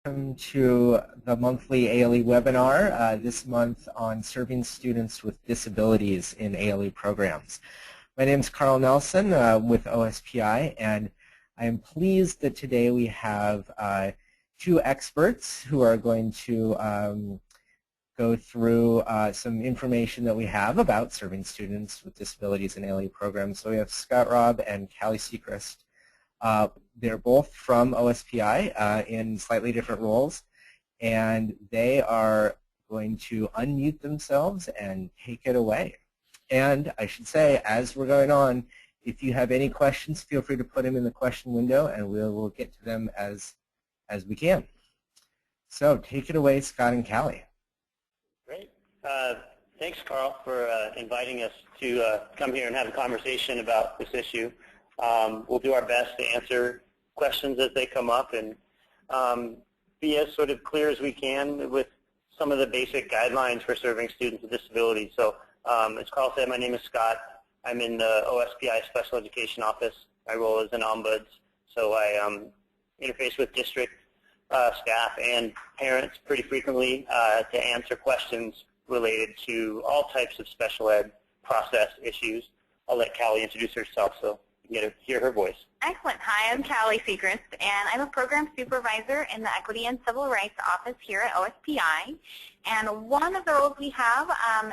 Welcome to the monthly ALE webinar, this month on serving students with disabilities in ALE programs. My name is Carl Nelson with OSPI, and I am pleased that today we have two experts who are going to go through some information that we have about serving students with disabilities in ALE programs. So we have Scott Robb and Callie Sechrist. They're both from OSPI in slightly different roles, and they are going to unmute themselves and take it away. And I should say, as we're going on, if you have any questions, feel free to put them in the question window, and we'll get to them as we can. So take it away, Scott and Callie. Great. Thanks, Carl, for inviting us to come here and have a conversation about this issue. We'll do our best to answer questions as they come up and be as sort of clear as we can with some of the basic guidelines for serving students with disabilities. So as Carl said, my name is Scott. I'm in the OSPI Special Education Office. My role is an ombuds. So I interface with district staff and parents pretty frequently to answer questions related to all types of special ed process issues. I'll let Callie introduce herself so you get to hear her voice. Excellent. Hi, I'm Callie Sechrist, and I'm a program supervisor in the Equity and Civil Rights Office here at OSPI. And one of the roles we have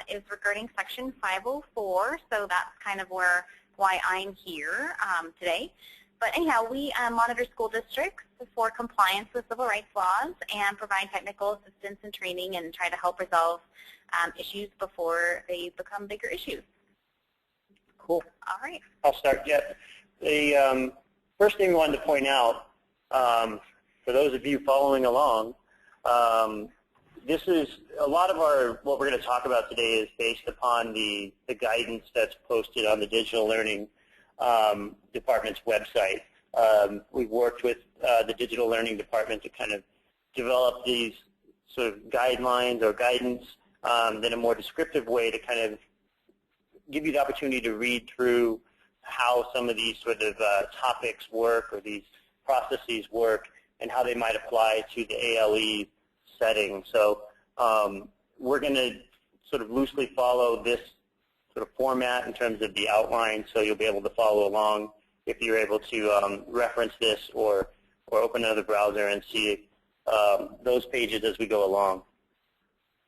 is regarding Section 504, so that's kind of why I'm here today. But anyhow, we monitor school districts for compliance with civil rights laws and provide technical assistance and training and try to help resolve issues before they become bigger issues. Cool. All right. I'll start. Yeah. The first thing we wanted to point out, for those of you following along, this is a lot of what we're going to talk about today is based upon the guidance that's posted on the Digital Learning Department's website. We've worked with the Digital Learning Department to kind of develop these sort of guidelines or guidance in a more descriptive way to kind of give you the opportunity to read through how some of these sort of topics work or these processes work and how they might apply to the ALE setting. So we're going to sort of loosely follow this sort of format in terms of the outline, so you'll be able to follow along if you're able to reference this or open another browser and see those pages as we go along.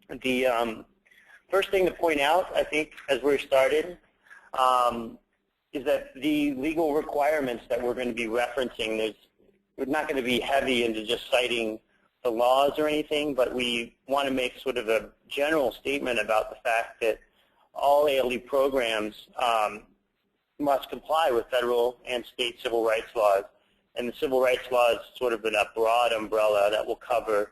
The first thing to point out, I think, as we're started, is that the legal requirements that we're going to be referencing, we're not going to be heavy into just citing the laws or anything, but we want to make sort of a general statement about the fact that all ALE programs must comply with federal and state civil rights laws. And the civil rights law is sort of in a broad umbrella that will cover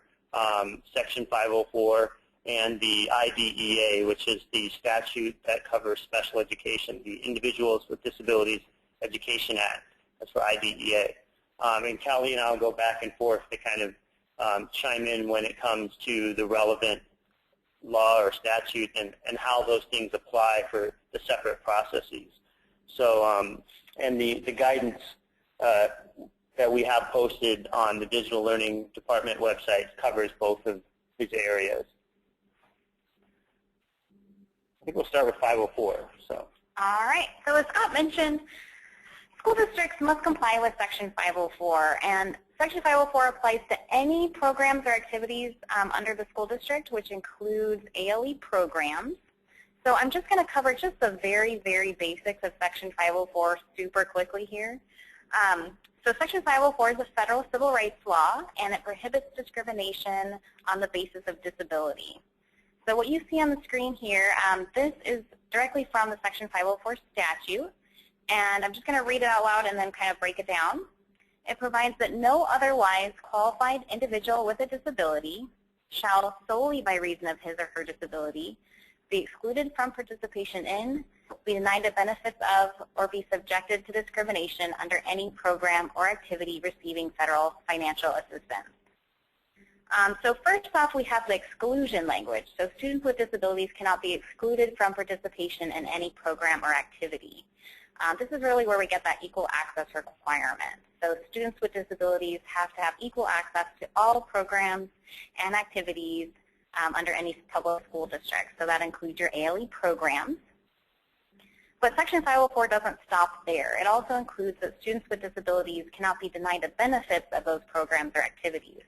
Section 504 and the IDEA, which is the statute that covers special education, the Individuals with Disabilities Education Act. That's for IDEA. And Callie and I will go back and forth to kind of chime in when it comes to the relevant law or statute and how those things apply for the separate processes. So, and the guidance that we have posted on the Digital Learning Department website covers both of these areas. I think we'll start with 504. So. All right. So as Scott mentioned, school districts must comply with Section 504, and Section 504 applies to any programs or activities under the school district, which includes ALE programs. So I'm just going to cover just the very, very basics of Section 504 super quickly here. So Section 504 is a federal civil rights law, and it prohibits discrimination on the basis of disability. So what you see on the screen here, this is directly from the Section 504 statute, and I'm just going to read it out loud and then kind of break it down. It provides that no otherwise qualified individual with a disability shall, solely by reason of his or her disability, be excluded from participation in, be denied the benefits of, or be subjected to discrimination under any program or activity receiving federal financial assistance. So first off, we have the exclusion language. So students with disabilities cannot be excluded from participation in any program or activity. This is really where we get that equal access requirement. So students with disabilities have to have equal access to all programs and activities under any public school district. So that includes your ALE programs. But Section 504 doesn't stop there. It also includes that students with disabilities cannot be denied the benefits of those programs or activities.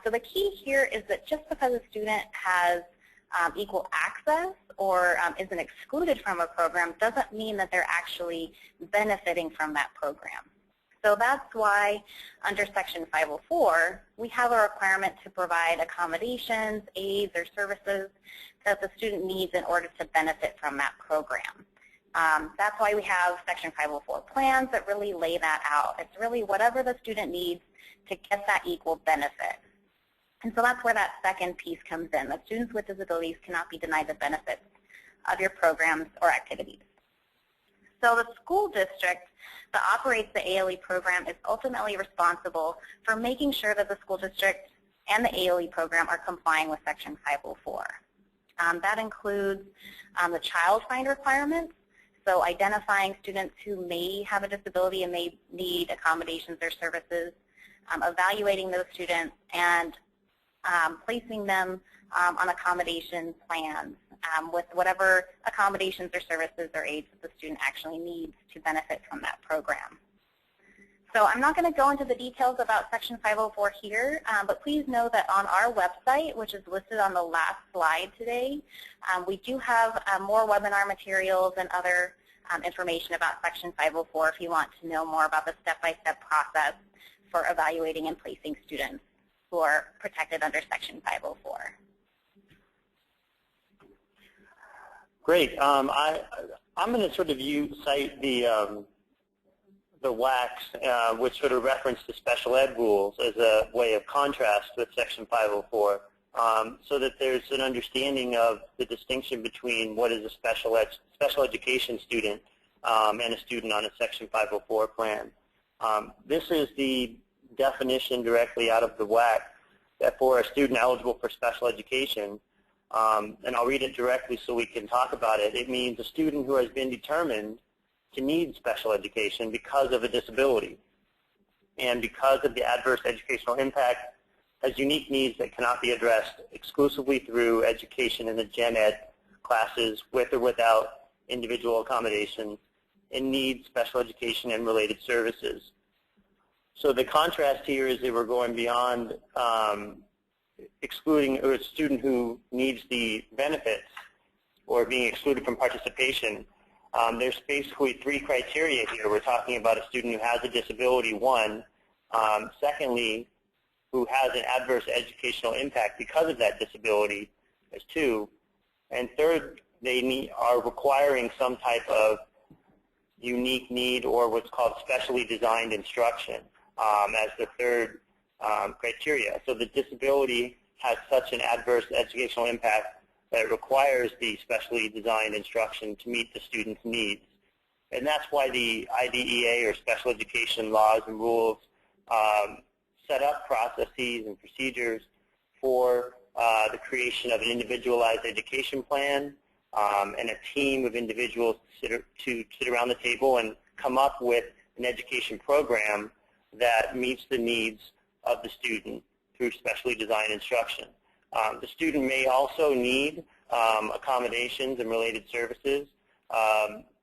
So the key here is that just because a student has equal access or isn't excluded from a program doesn't mean that they're actually benefiting from that program. So that's why under Section 504, we have a requirement to provide accommodations, aids, or services that the student needs in order to benefit from that program. That's why we have Section 504 plans that really lay that out. It's really whatever the student needs to get that equal benefit. And so that's where that second piece comes in, that students with disabilities cannot be denied the benefits of your programs or activities. So the school district that operates the ALE program is ultimately responsible for making sure that the school district and the ALE program are complying with Section 504. That includes the child find requirements, so identifying students who may have a disability and may need accommodations or services, evaluating those students, and placing them on accommodation plans with whatever accommodations or services or aids that the student actually needs to benefit from that program. So I'm not going to go into the details about Section 504 here, but please know that on our website, which is listed on the last slide today, we do have more webinar materials and other information about Section 504 if you want to know more about the step-by-step process for evaluating and placing students who are protected under Section 504. Great. I'm going to sort of cite the WACs, which sort of reference the special ed rules as a way of contrast with Section 504, so that there's an understanding of the distinction between what is a special education student and a student on a Section 504 plan. This is the definition directly out of the WAC that for a student eligible for special education, and I'll read it directly so we can talk about it. It means a student who has been determined to need special education because of a disability and because of the adverse educational impact has unique needs that cannot be addressed exclusively through education in the gen ed classes with or without individual accommodations and needs special education and related services. So the contrast here is that we're going beyond excluding a student who needs the benefits or being excluded from participation. There's basically three criteria here. We're talking about a student who has a disability, one. Secondly, who has an adverse educational impact because of that disability, as two. And third, they are requiring some type of unique need or what's called specially designed instruction as the third criteria. So the disability has such an adverse educational impact that it requires the specially designed instruction to meet the student's needs. And that's why the IDEA or special education laws and rules set up processes and procedures for the creation of an individualized education plan and a team of individuals to sit around the table and come up with an education program that meets the needs of the student through specially designed instruction. The student may also need accommodations and related services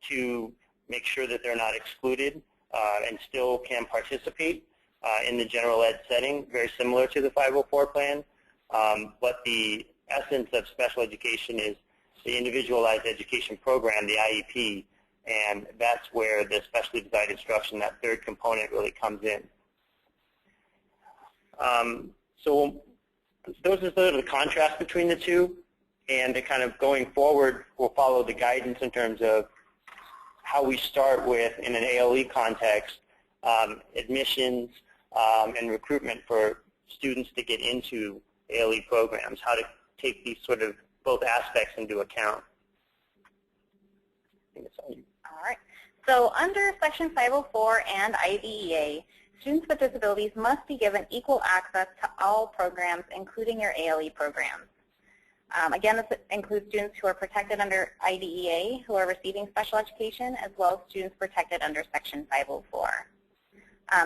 to make sure that they're not excluded and still can participate in the general ed setting, very similar to the 504 plan. But the essence of special education is the individualized education program, the IEP, and that's where the specially designed instruction, that third component, really comes in. So those are sort of the contrast between the two, and kind of going forward, we'll follow the guidance in terms of how we start with, in an ALE context, admissions and recruitment for students to get into ALE programs, how to take these sort of both aspects into account. I think that's all you. All right. So under Section 504 and IDEA, students with disabilities must be given equal access to all programs, including your ALE programs. Again, this includes students who are protected under IDEA who are receiving special education, as well as students protected under Section 504.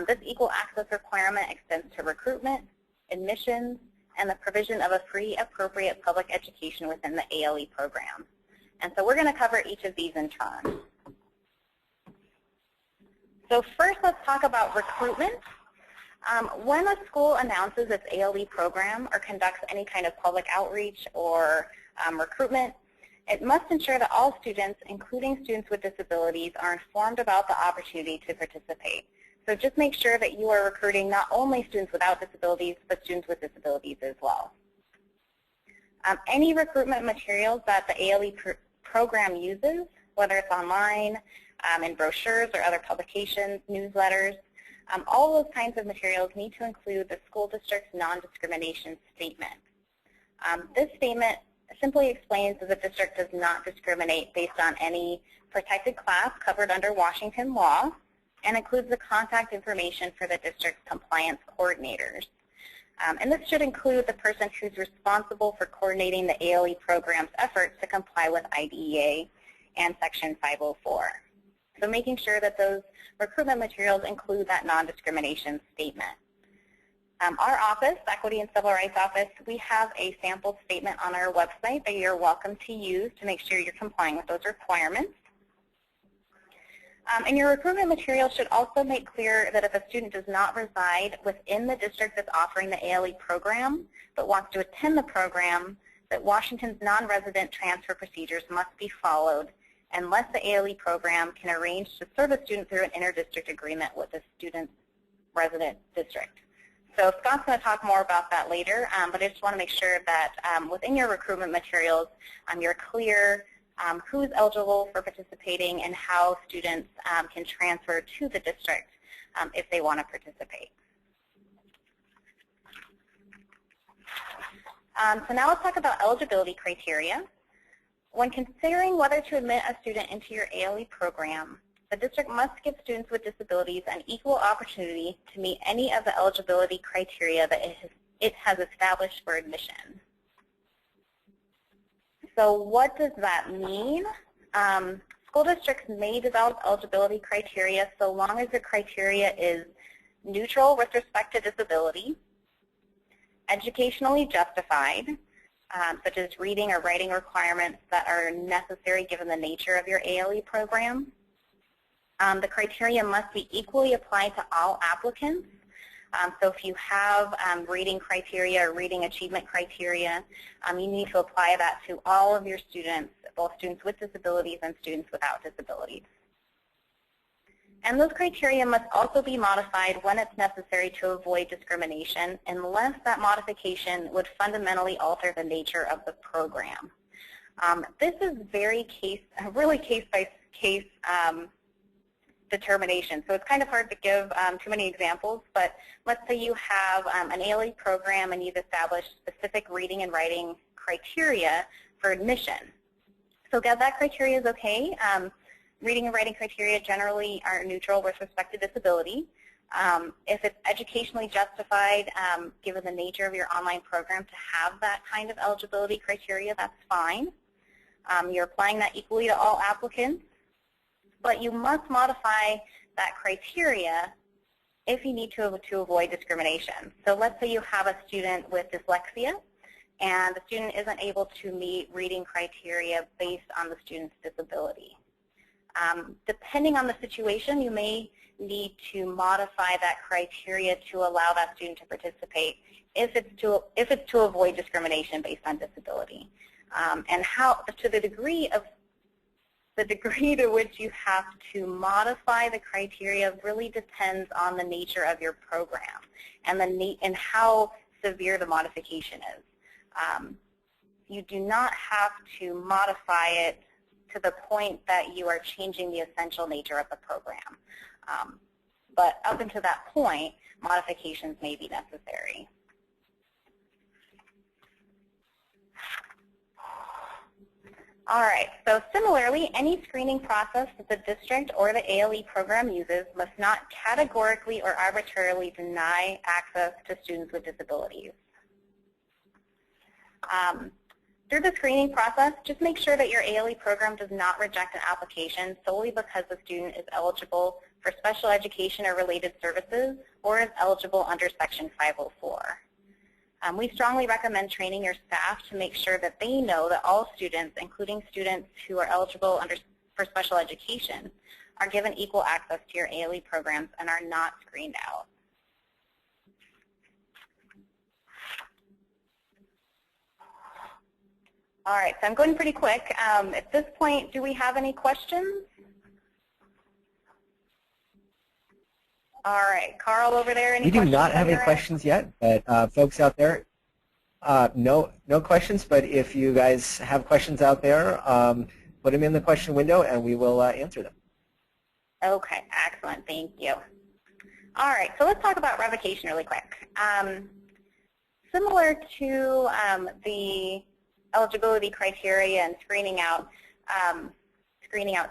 This equal access requirement extends to recruitment, admissions, and the provision of a free, appropriate public education within the ALE program. And so we're going to cover each of these in turn. So first, let's talk about recruitment. When a school announces its ALE program or conducts any kind of public outreach or recruitment, it must ensure that all students, including students with disabilities, are informed about the opportunity to participate. So just make sure that you are recruiting not only students without disabilities, but students with disabilities as well. Any recruitment materials that the ALE program uses, whether it's online, in brochures or other publications, newsletters, all those kinds of materials need to include the school district's non-discrimination statement. This statement simply explains that the district does not discriminate based on any protected class covered under Washington law, and includes the contact information for the district's compliance coordinators. And this should include the person who's responsible for coordinating the ALE program's efforts to comply with IDEA and Section 504. So making sure that those recruitment materials include that non-discrimination statement. Our office, Equity and Civil Rights Office, we have a sample statement on our website that you're welcome to use to make sure you're complying with those requirements. And your recruitment material should also make clear that if a student does not reside within the district that's offering the ALE program, but wants to attend the program, that Washington's non-resident transfer procedures must be followed unless the ALE program can arrange to serve a student through an inter-district agreement with the student's resident district. So Scott's going to talk more about that later, but I just want to make sure that within your recruitment materials, you're clear who's eligible for participating and how students can transfer to the district if they want to participate. So now let's talk about eligibility criteria. When considering whether to admit a student into your ALE program, the district must give students with disabilities an equal opportunity to meet any of the eligibility criteria that it has established for admission. So what does that mean? School districts may develop eligibility criteria so long as the criteria is neutral with respect to disability, educationally justified, such as reading or writing requirements that are necessary given the nature of your ALE program. The criteria must be equally applied to all applicants. So if you have reading criteria or reading achievement criteria, you need to apply that to all of your students, both students with disabilities and students without disabilities. And those criteria must also be modified when it's necessary to avoid discrimination, unless that modification would fundamentally alter the nature of the program. This is really case-by-case determination. So it's kind of hard to give too many examples, but let's say you have an ALE program and you've established specific reading and writing criteria for admission. So that criteria is okay. Reading and writing criteria generally are neutral with respect to disability. If it's educationally justified, given the nature of your online program, to have that kind of eligibility criteria, that's fine. You're applying that equally to all applicants, but you must modify that criteria if you need to avoid discrimination. So let's say you have a student with dyslexia, and the student isn't able to meet reading criteria based on the student's disability. Depending on the situation, you may need to modify that criteria to allow that student to participate if it's to avoid discrimination based on disability. And how, to the degree to which you have to modify the criteria really depends on the nature of your program and how severe the modification is. You do not have to modify it to the point that you are changing the essential nature of the program. But up until that point, modifications may be necessary. All right, so similarly, any screening process that the district or the ALE program uses must not categorically or arbitrarily deny access to students with disabilities. Through the screening process, just make sure that your ALE program does not reject an application solely because the student is eligible for special education or related services or is eligible under Section 504. We strongly recommend training your staff to make sure that they know that all students, including students who are eligible for special education, are given equal access to your ALE programs and are not screened out. All right, so I'm going pretty quick. At this point, do we have any questions? All right, Carl over there, any questions? We do not have any questions yet, but folks out there, no questions, but if you guys have questions out there, put them in the question window and we will answer them. Okay, excellent, thank you. All right, so let's talk about revocation really quick. Similar to the eligibility criteria and screening out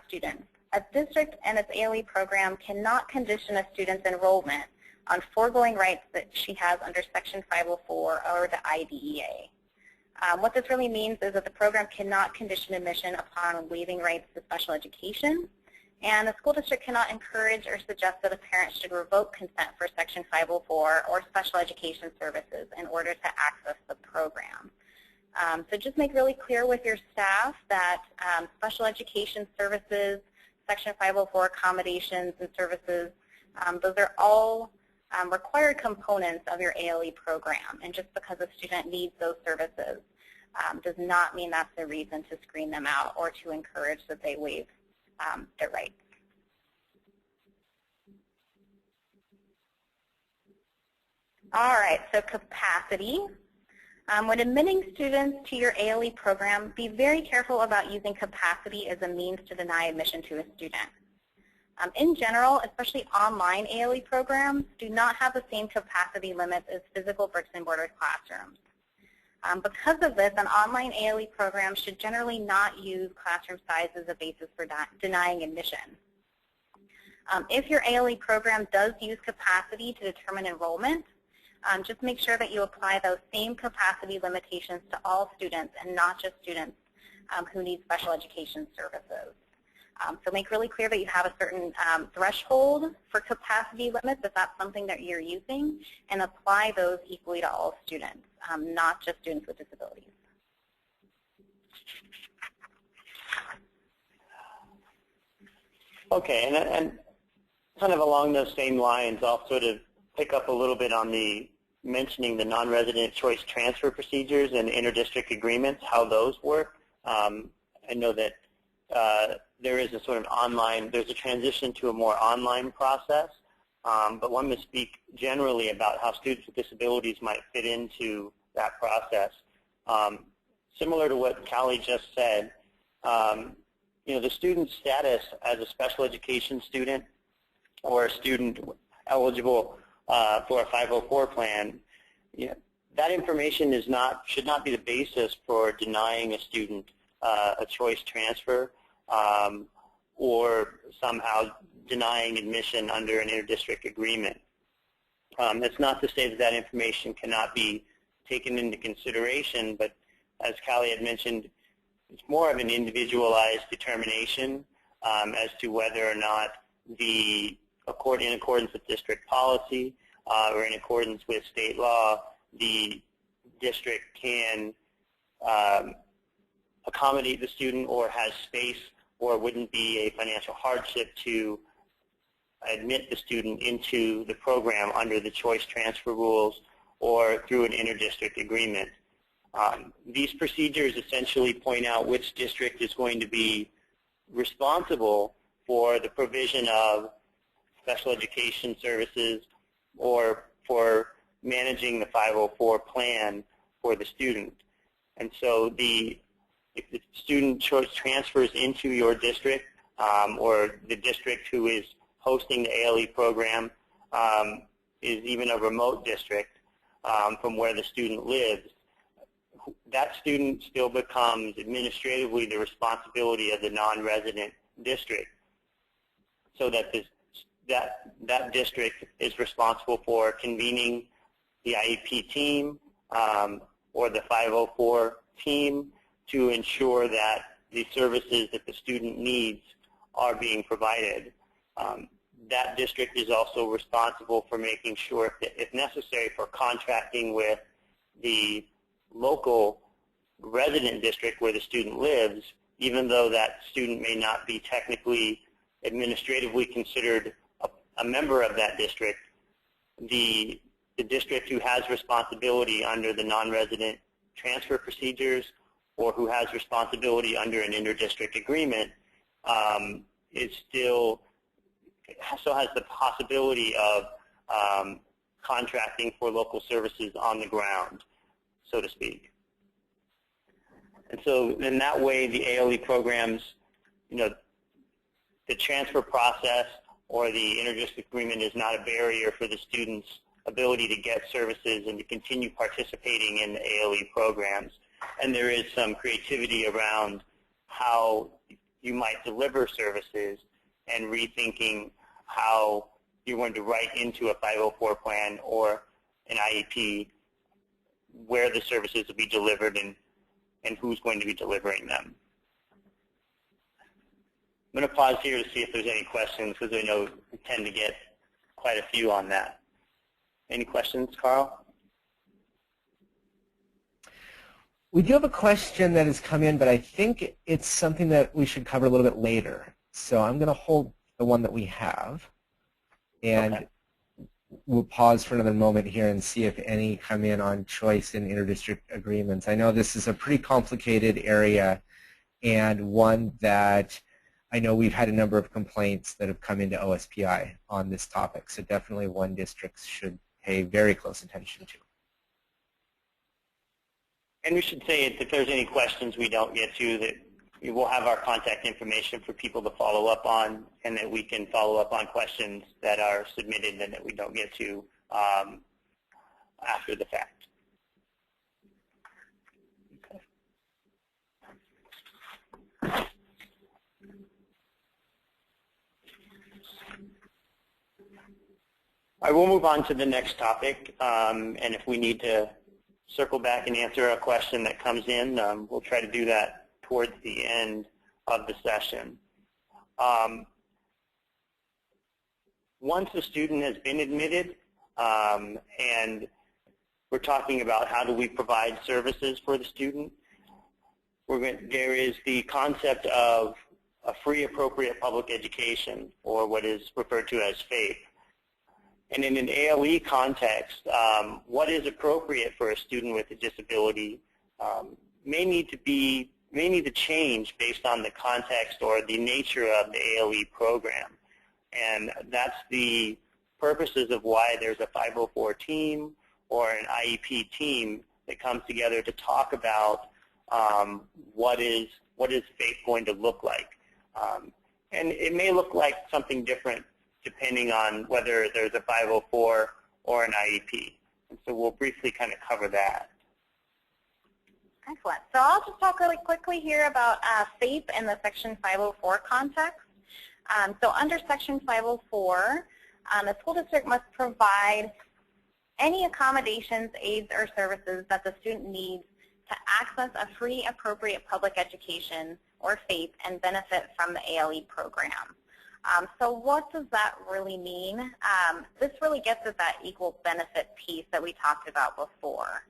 students, a district and its ALE program cannot condition a student's enrollment on foregoing rights that she has under Section 504 or the IDEA. What this really means is that the program cannot condition admission upon waiving rights to special education, and the school district cannot encourage or suggest that a parent should revoke consent for Section 504 or special education services in order to access the program. So just make really clear with your staff that special education services, Section 504 accommodations and services, those are all required components of your ALE program. And just because a student needs those services does not mean that's the reason to screen them out or to encourage that they waive their rights. All right, so capacity. When admitting students to your ALE program, be very careful about using capacity as a means to deny admission to a student. In general, especially online ALE programs, do not have the same capacity limits as physical bricks and mortar classrooms. Because of this, an online ALE program should generally not use classroom size as a basis for denying admission. If your ALE program does use capacity to determine enrollment, just make sure that you apply those same capacity limitations to all students and not just students who need special education services. So make really clear that you have a certain threshold for capacity limits if that's something that you're using, and apply those equally to all students, not just students with disabilities. Okay, and kind of along those same lines, I'll sort of pick up a little bit on mentioning the non-resident choice transfer procedures and inter-district agreements, how those work. I know that there is a sort of there's a transition to a more online process, but one must speak generally about how students with disabilities might fit into that process. Similar to what Callie just said, the student's status as a special education student or a student eligible for a 504 plan, that information should not be the basis for denying a student a choice transfer or somehow denying admission under an inter-district agreement. That's not to say that that information cannot be taken into consideration, but as Callie had mentioned, it's more of an individualized determination as to whether or not in accordance with district policy or in accordance with state law, the district can accommodate the student or has space or wouldn't be a financial hardship to admit the student into the program under the choice transfer rules or through an inter-district agreement. These procedures essentially point out which district is going to be responsible for the provision of special education services or for managing the 504 plan for the student. And so if the student choice transfers into your district or the district who is hosting the ALE program is even a remote district from where the student lives, that student still becomes administratively the responsibility of the non-resident district, so that that district is responsible for convening the IEP team or the 504 team to ensure that the services that the student needs are being provided. That district is also responsible for making sure, if necessary, for contracting with the local resident district where the student lives, even though that student may not be technically administratively considered a member of that district. The district who has responsibility under the non-resident transfer procedures or who has responsibility under an inter-district agreement still has the possibility of contracting for local services on the ground, so to speak. And so in that way, the ALE programs, the transfer process or the inter-district agreement is not a barrier for the student's ability to get services and to continue participating in the ALE programs. And there is some creativity around how you might deliver services and rethinking how you're going to write into a 504 plan or an IEP where the services will be delivered and who's going to be delivering them. I'm going to pause here to see if there's any questions, because I know we tend to get quite a few on that. Any questions, Carl? We do have a question that has come in, but I think it's something that we should cover a little bit later. So I'm going to hold the one that we have, and okay, we'll pause for another moment here and see if any come in on choice in interdistrict agreements. I know this is a pretty complicated area and one that I know we've had a number of complaints that have come into OSPI on this topic, so definitely one district should pay very close attention to. And we should say if there's any questions we don't get to, that we will have our contact information for people to follow up on, and that we can follow up on questions that are submitted and that we don't get to after the fact. Okay. I will move on to the next topic, and if we need to circle back and answer a question that comes in, we'll try to do that towards the end of the session. Once a student has been admitted, and we're talking about how do we provide services for the student, there is the concept of a free appropriate public education, or what is referred to as FAPE. And in an ALE context, what is appropriate for a student with a disability may need to change based on the context or the nature of the ALE program. And that's the purposes of why there's a 504 team or an IEP team that comes together to talk about what is FAPE going to look like. And it may look like something different depending on whether there's a 504 or an IEP. And so we'll briefly kind of cover that. Excellent. So I'll just talk really quickly here about FAPE in the Section 504 context. So under Section 504, the school district must provide any accommodations, aids, or services that the student needs to access a free, appropriate public education, or FAPE, and benefit from the ALE program. So what does that really mean? This really gets at that equal benefit piece that we talked about before.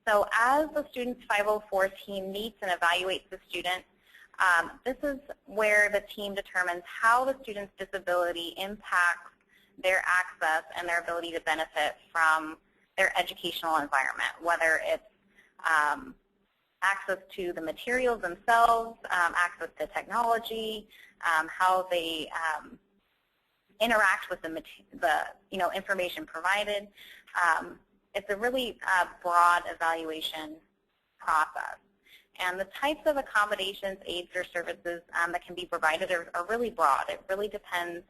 So as the student's 504 team meets and evaluates the student, this is where the team determines how the student's disability impacts their access and their ability to benefit from their educational environment, whether it's access to the materials themselves, access to technology, how they interact with the information provided. It's a really broad evaluation process. And the types of accommodations, aids, or services that can be provided are really broad. It really depends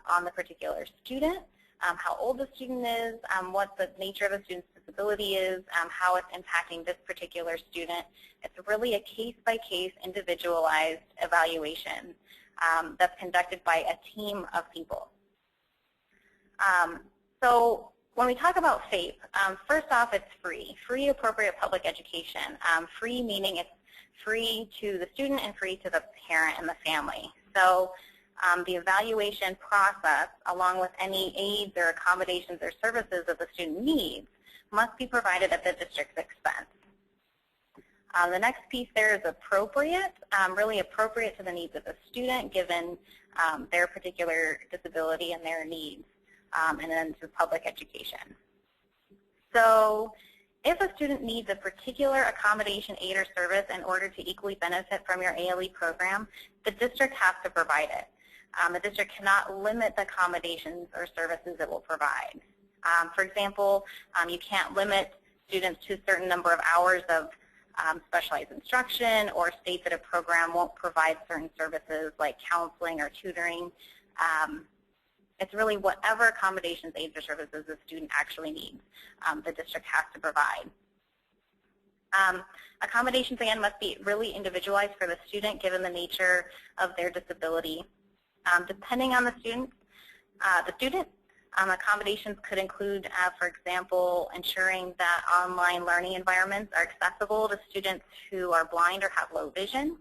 on the particular student, how old the student is, what the nature of the student's disability is, how it's impacting this particular student. It's really a case-by-case, individualized evaluation that's conducted by a team of people. So when we talk about FAPE, first off, it's free. Free appropriate public education. Free meaning it's free to the student and free to the parent and the family. So the evaluation process, along with any aids or accommodations or services that the student needs, must be provided at the district's expense. The next piece there is appropriate, really appropriate to the needs of the student given their particular disability and their needs, and then to public education. So if a student needs a particular accommodation, aid, or service in order to equally benefit from your ALE program, the district has to provide it. The district cannot limit the accommodations or services it will provide. For example, you can't limit students to a certain number of hours of specialized instruction or state that a program won't provide certain services like counseling or tutoring. It's really whatever accommodations, aids, or services the student actually needs, the district has to provide. Accommodations, again, must be really individualized for the student given the nature of their disability. Depending on the student, accommodations could include, for example, ensuring that online learning environments are accessible to students who are blind or have low vision,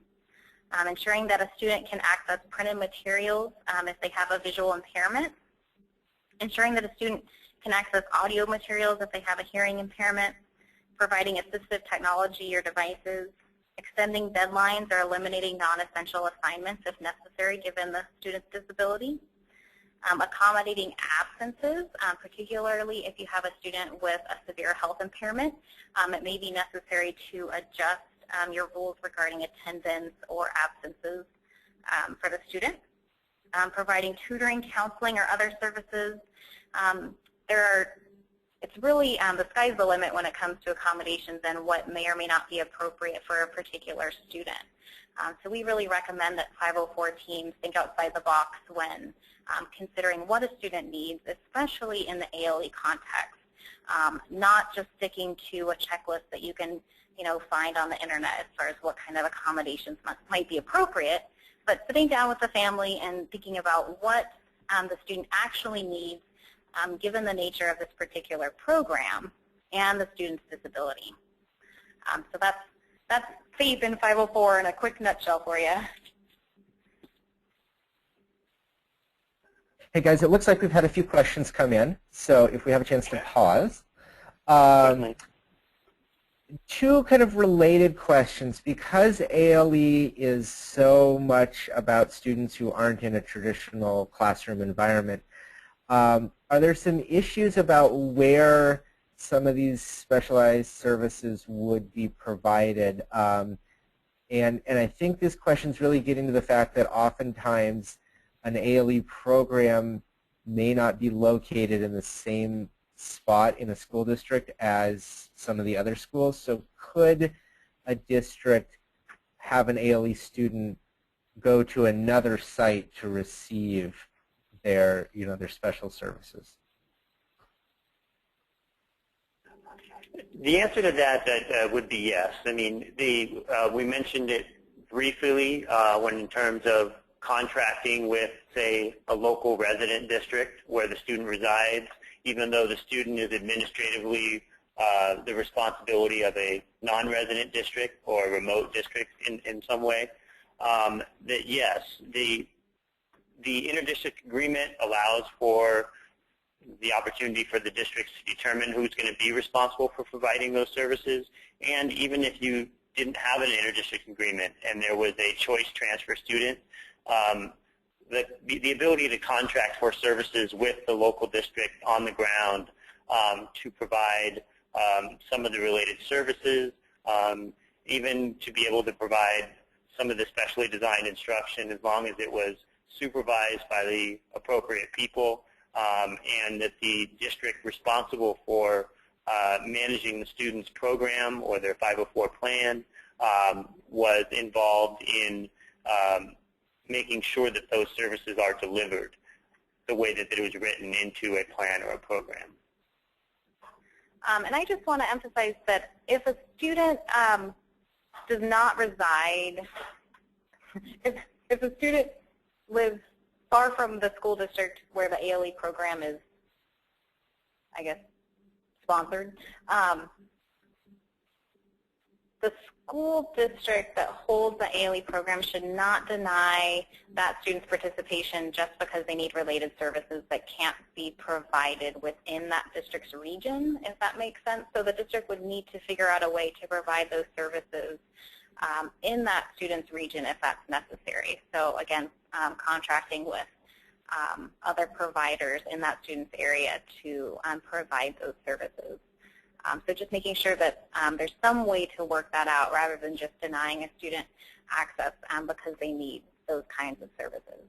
ensuring that a student can access printed materials if they have a visual impairment, ensuring that a student can access audio materials if they have a hearing impairment, providing assistive technology or devices, extending deadlines or eliminating non-essential assignments if necessary given the student's disability, accommodating absences, particularly if you have a student with a severe health impairment. It may be necessary to adjust your rules regarding attendance or absences for the student. Providing tutoring, counseling, or other services. It's really, the sky's the limit when it comes to accommodations and what may or may not be appropriate for a particular student. So we really recommend that 504 teams think outside the box when considering what a student needs, especially in the ALE context, not just sticking to a checklist that you can find on the internet as far as what kind of accommodations might be appropriate, but sitting down with the family and thinking about what the student actually needs given the nature of this particular program and the student's disability. So that's FAPE in 504 in a quick nutshell for you. Hey guys, it looks like we've had a few questions come in, so if we have a chance to pause. Two kind of related questions. Because ALE is so much about students who aren't in a traditional classroom environment, are there some issues about where some of these specialized services would be provided? And I think this question is really getting to the fact that oftentimes an ALE program may not be located in the same spot in a school district as some of the other schools. So could a district have an ALE student go to another site to receive their, their special services? The answer to that would be yes. I mean, we mentioned it briefly when in terms of contracting with, say, a local resident district where the student resides, even though the student is administratively the responsibility of a non-resident district or a remote district in some way, that yes, the interdistrict agreement allows for the opportunity for the districts to determine who's going to be responsible for providing those services. And even if you didn't have an interdistrict agreement and there was a choice transfer student, the ability to contract for services with the local district on the ground to provide some of the related services, even to be able to provide some of the specially designed instruction as long as it was supervised by the appropriate people, and that the district responsible for managing the student's program or their 504 plan was involved in making sure that those services are delivered the way that it was written into a plan or a program. And I just want to emphasize that if a student does not reside, if a student lives far from the school district where the ALE program is I guess, sponsored. The school district that holds the ALE program should not deny that student's participation just because they need related services that can't be provided within that district's region, if that makes sense. So the district would need to figure out a way to provide those services in that student's region if that's necessary. So again, contracting with other providers in that student's area to provide those services. So just making sure that there's some way to work that out rather than just denying a student access because they need those kinds of services.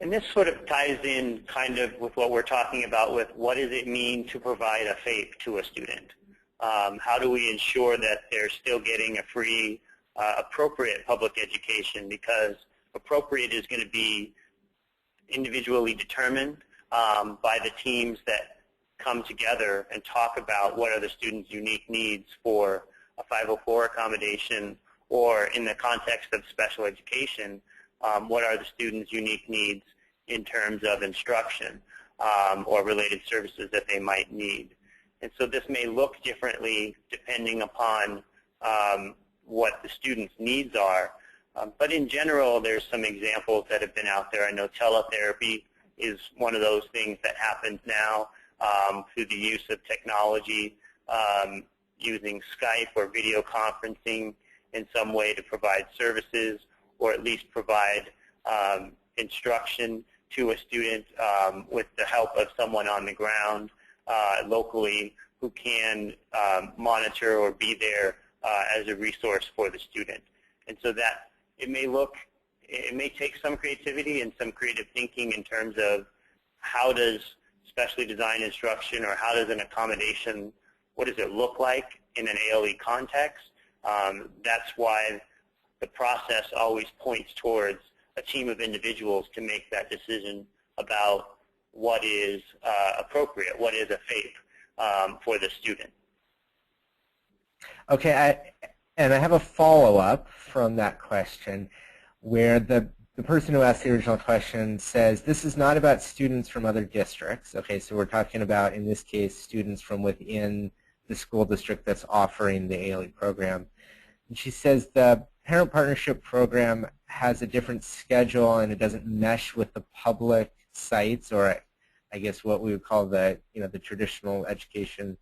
And this sort of ties in kind of with what we're talking about with what does it mean to provide a FAPE to a student? How do we ensure that they're still getting a free, appropriate public education? Because appropriate is going to be individually determined by the teams that come together and talk about what are the students' unique needs for a 504 accommodation, or in the context of special education, what are the students' unique needs in terms of instruction or related services that they might need. And so this may look differently depending upon what the students' needs are. But in general, there's some examples that have been out there. I know teletherapy is one of those things that happens now through the use of technology, using Skype or video conferencing in some way to provide services, or at least provide instruction to a student with the help of someone on the ground locally who can monitor or be there as a resource for the student. And so that it may take some creativity and some creative thinking in terms of how does specially designed instruction, or how does an accommodation, what does it look like in an ALE context? That's why the process always points towards a team of individuals to make that decision about what is appropriate, what is a FAPE for the student. Okay, I have a follow-up from that question where the person who asked the original question says, this is not about students from other districts. Okay, so we're talking about, in this case, students from within the school district that's offering the ALE program. And she says the parent partnership program has a different schedule and it doesn't mesh with the public sites, or I guess what we would call the, the traditional education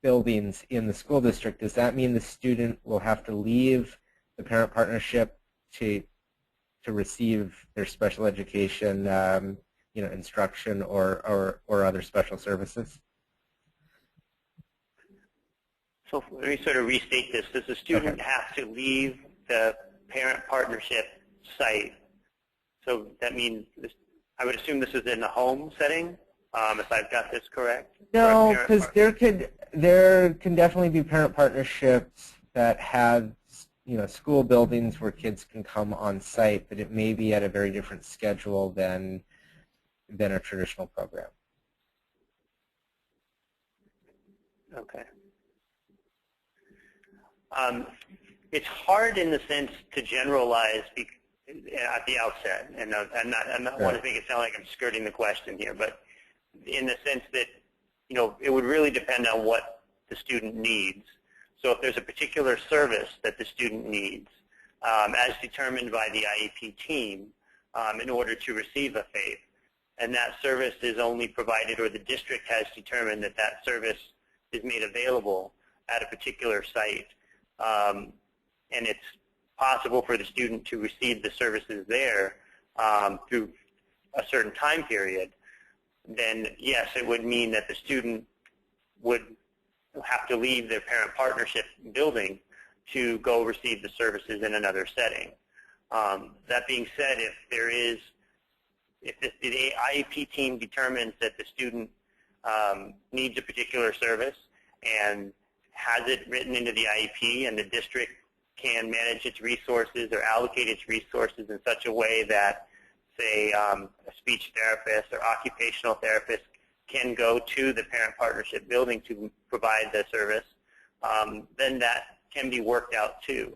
buildings in the school district. Does that mean the student will have to leave the parent partnership to receive their special education, instruction or other special services? So let me sort of restate this. Does the student have to leave the parent partnership site? So that means I would assume this is in a home setting, if I've got this correct? No, because there can definitely be parent partnerships that have school buildings where kids can come on site, but it may be at a very different schedule than a traditional program. Okay. It's hard in the sense to generalize at the outset, and I'm not want to make it sound like I'm skirting the question here, but in the sense that it would really depend on what the student needs. So if there's a particular service that the student needs, as determined by the IEP team, in order to receive a FAPE, and that service is only provided, or the district has determined that that service is made available at a particular site, and it's possible for the student to receive the services there through a certain time period, then yes, it would mean that the student would have to leave their parent partnership building to go receive the services in another setting. That being said, if the IEP team determines that the student needs a particular service and has it written into the IEP, and the district can manage its resources or allocate its resources in such a way that, say, a speech therapist or occupational therapist can go to the parent partnership building to provide the service, then that can be worked out too.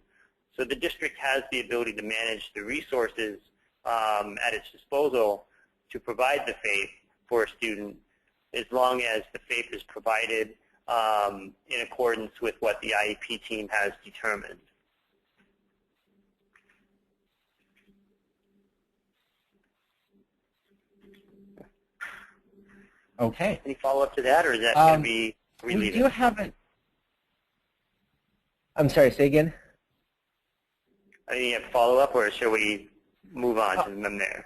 So the district has the ability to manage the resources at its disposal to provide the FAPE for a student, as long as the FAPE is provided in accordance with what the IEP team has determined. Okay. Any follow-up to that, or is that going to be we do have it. I'm sorry, say again. Any follow-up, or should we move on to them there?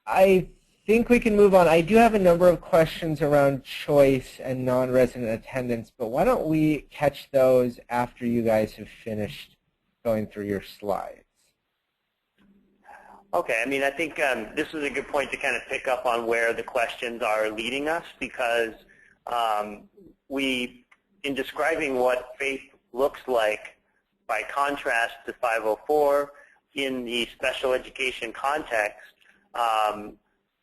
I think we can move on. I do have a number of questions around choice and non-resident attendance, but why don't we catch those after you guys have finished going through your slides? Okay, I mean, I think this is a good point to kind of pick up on where the questions are leading us, because in describing what FAPE looks like, by contrast to 504, in the special education context,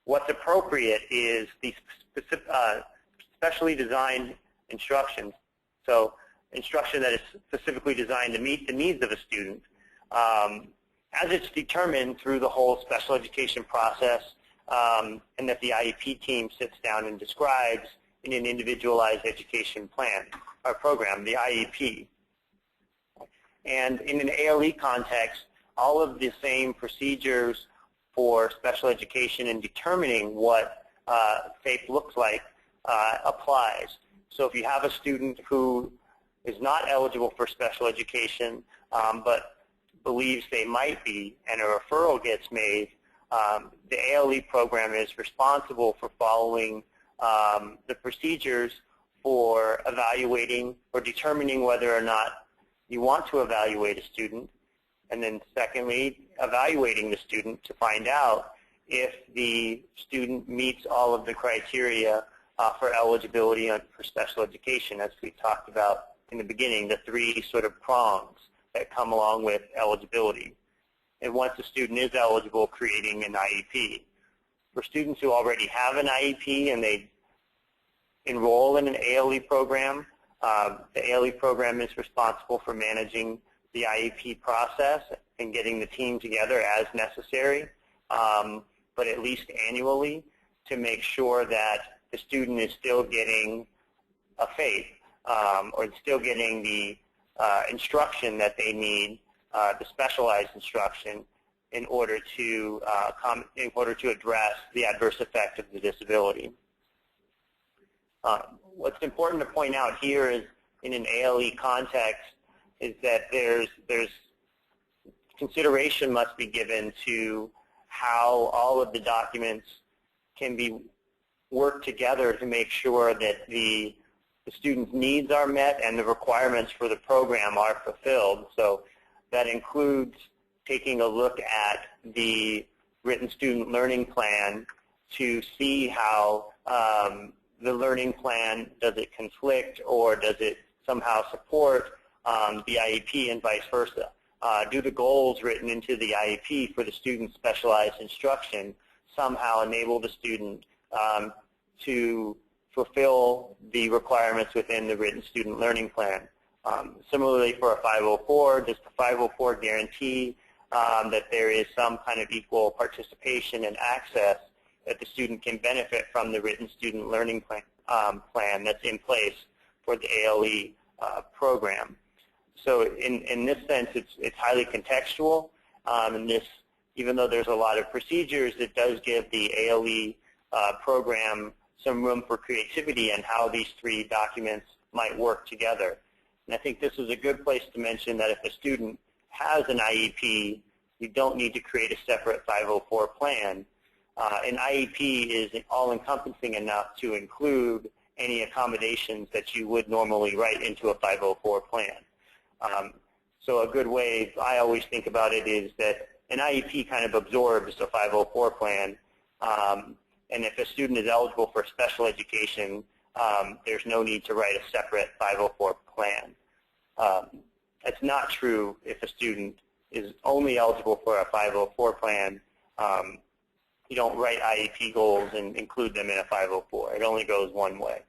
what's appropriate is the specially designed instruction. So instruction that is specifically designed to meet the needs of a student, as it's determined through the whole special education process, and that the IEP team sits down and describes in an individualized education plan or program, the IEP. And in an ALE context, all of the same procedures for special education and determining what FAPE looks like applies. So if you have a student who is not eligible for special education, but believes they might be, and a referral gets made, the ALE program is responsible for following the procedures for evaluating or determining whether or not you want to evaluate a student, and then secondly, evaluating the student to find out if the student meets all of the criteria for eligibility for special education, as we talked about in the beginning, the three sort of prongs that come along with eligibility. And once a student is eligible, creating an IEP. For students who already have an IEP and they enroll in an ALE program, the ALE program is responsible for managing the IEP process and getting the team together as necessary, but at least annually, to make sure that the student is still getting a FAPE, or still getting the instruction that they need, the specialized instruction, in order to address the adverse effect of the disability. What's important to point out here is, in an ALE context, is that there's consideration must be given to how all of the documents can be worked together to make sure that the student's needs are met and the requirements for the program are fulfilled. So that includes taking a look at the written student learning plan to see how the learning plan, does it conflict or does it somehow support the IEP, and vice versa. Do the goals written into the IEP for the student's specialized instruction somehow enable the student to fulfill the requirements within the written student learning plan? Similarly, for a 504, does the 504 guarantee that there is some kind of equal participation and access that the student can benefit from the written student learning plan that's in place for the ALE program? So in this sense, it's highly contextual. And this, even though there's a lot of procedures, it does give the ALE program some room for creativity and how these three documents might work together. And I think this is a good place to mention that if a student has an IEP, you don't need to create a separate 504 plan. An IEP is all-encompassing enough to include any accommodations that you would normally write into a 504 plan. So a good way I always think about it is that an IEP kind of absorbs a 504 plan, and if a student is eligible for special education, there's no need to write a separate 504 plan. That's not true if a student is only eligible for a 504 plan. You don't write IEP goals and include them in a 504. It only goes one way.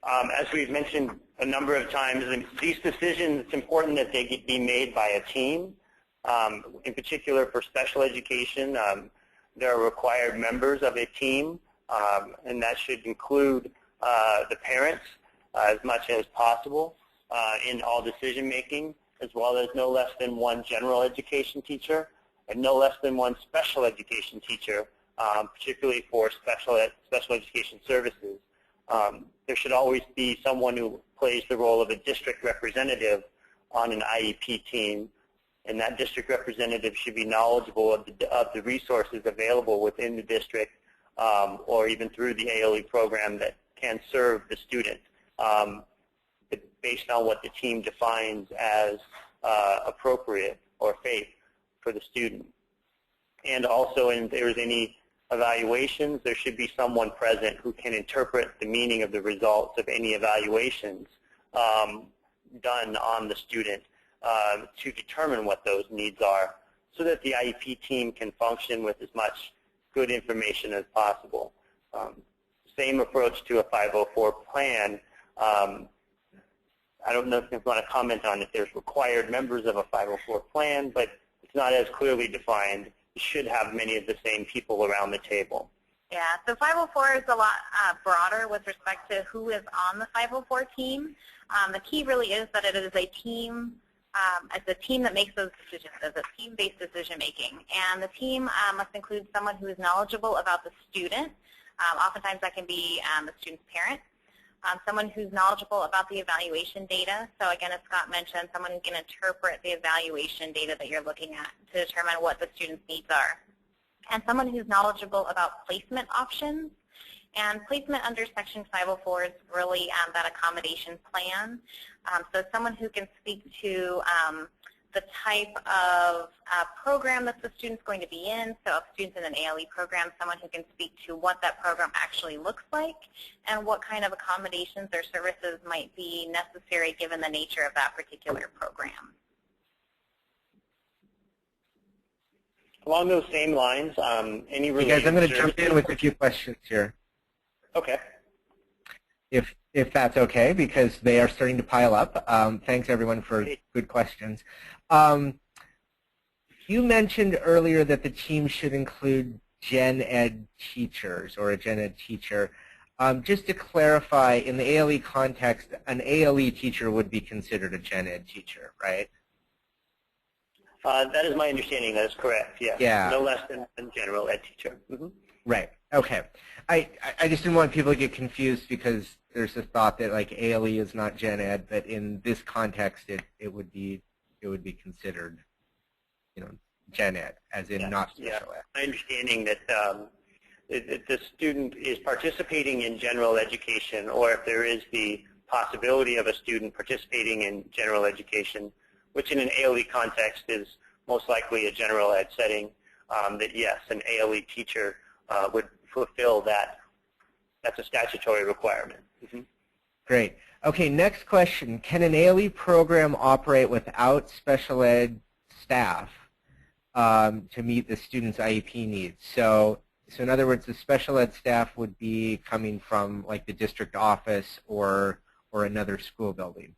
As we've mentioned a number of times, these decisions, it's important that they be made by a team. In particular, for special education, there are required members of a team, and that should include the parents as much as possible in all decision making, as well as no less than one general education teacher and no less than one special education teacher, particularly for special education services. There should always be someone who plays the role of a district representative on an IEP team, and that district representative should be knowledgeable of the resources available within the district or even through the ALE program that can serve the student based on what the team defines as appropriate or safe for the student. And also, if there's any evaluations, there should be someone present who can interpret the meaning of the results of any evaluations done on the student to determine what those needs are, so that the IEP team can function with as much good information as possible. Same approach to a 504 plan. I don't know if you want to comment on if there's required members of a 504 plan, but it's not as clearly defined. You should have many of the same people around the table. Yeah, so 504 is a lot broader with respect to who is on the 504 team. The key really is that it is a team. It's a team that makes those decisions. It's a team-based decision-making. And the team must include someone who is knowledgeable about the student. Oftentimes that can be the student's parent. Someone who's knowledgeable about the evaluation data. So again, as Scott mentioned, someone who can interpret the evaluation data that you're looking at to determine what the student's needs are. And someone who's knowledgeable about placement options. And placement under Section 504 is really that accommodation plan. So someone who can speak to the type of program that the student's going to be in. So if a student's in an ALE program, someone who can speak to what that program actually looks like and what kind of accommodations or services might be necessary given the nature of that particular program. Along those same lines, any related Hey guys, I'm going to jump in with a few questions here. Okay. If that's okay, because they are starting to pile up. Thanks everyone for good questions. You mentioned earlier that the team should include gen ed teachers or a gen ed teacher. Just to clarify, in the ALE context, an ALE teacher would be considered a gen ed teacher, right? That is my understanding. That is correct, yes. Yeah. No less than a general ed teacher. Mm-hmm. Right. Okay. I just didn't want people to get confused because there's a thought that like ALE is not gen ed, but in this context it would be considered, you know, gen ed, as in not special ed. My understanding that if the student is participating in general education, or if there is the possibility of a student participating in general education, which in an ALE context is most likely a general ed setting, that yes, an ALE teacher would fulfill that. That's a statutory requirement. Mm-hmm. Great. Okay, next question. Can an ALE program operate without special ed staff to meet the student's IEP needs? So in other words, the special ed staff would be coming from like the district office or another school building.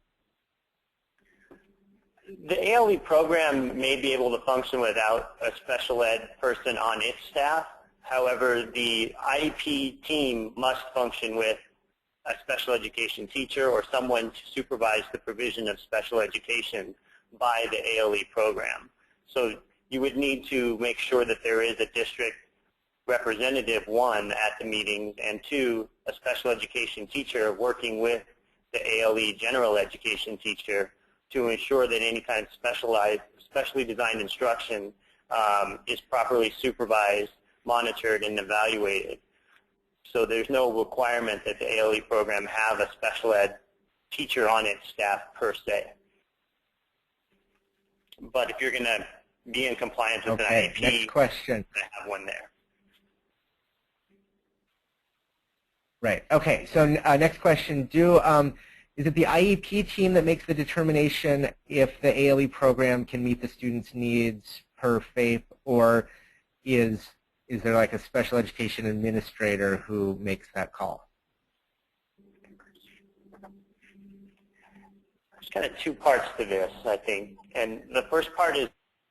The ALE program may be able to function without a special ed person on its staff. However, the IEP team must function with a special education teacher or someone to supervise the provision of special education by the ALE program. So you would need to make sure that there is a district representative, one, at the meetings, and two, a special education teacher working with the ALE general education teacher to ensure that any kind of specially designed instruction is properly supervised, monitored, and evaluated. So there's no requirement that the ALE program have a special ed teacher on its staff per se. But if you're going to be in compliance with an IEP, next question. you're going to have one there. Right. Okay. So next question. Is it the IEP team that makes the determination if the ALE program can meet the student's needs per FAPE, or is there like a special education administrator who makes that call? There's kind of two parts to this, I think. And the first part is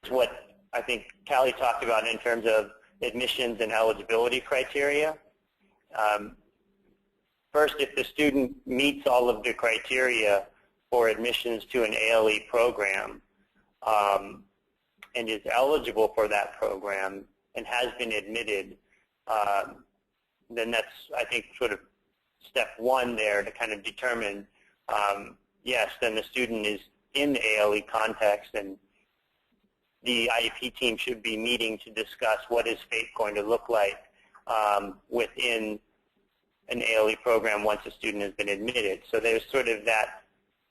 what I think Callie talked about in terms of admissions and eligibility criteria. First, if the student meets all of the criteria for admissions to an ALE program and is eligible for that program and has been admitted, then that's, I think, sort of step one there to kind of determine, yes, then the student is in the ALE context, and the IEP team should be meeting to discuss what is FAPE going to look like within an ALE program once a student has been admitted. So there's sort of that,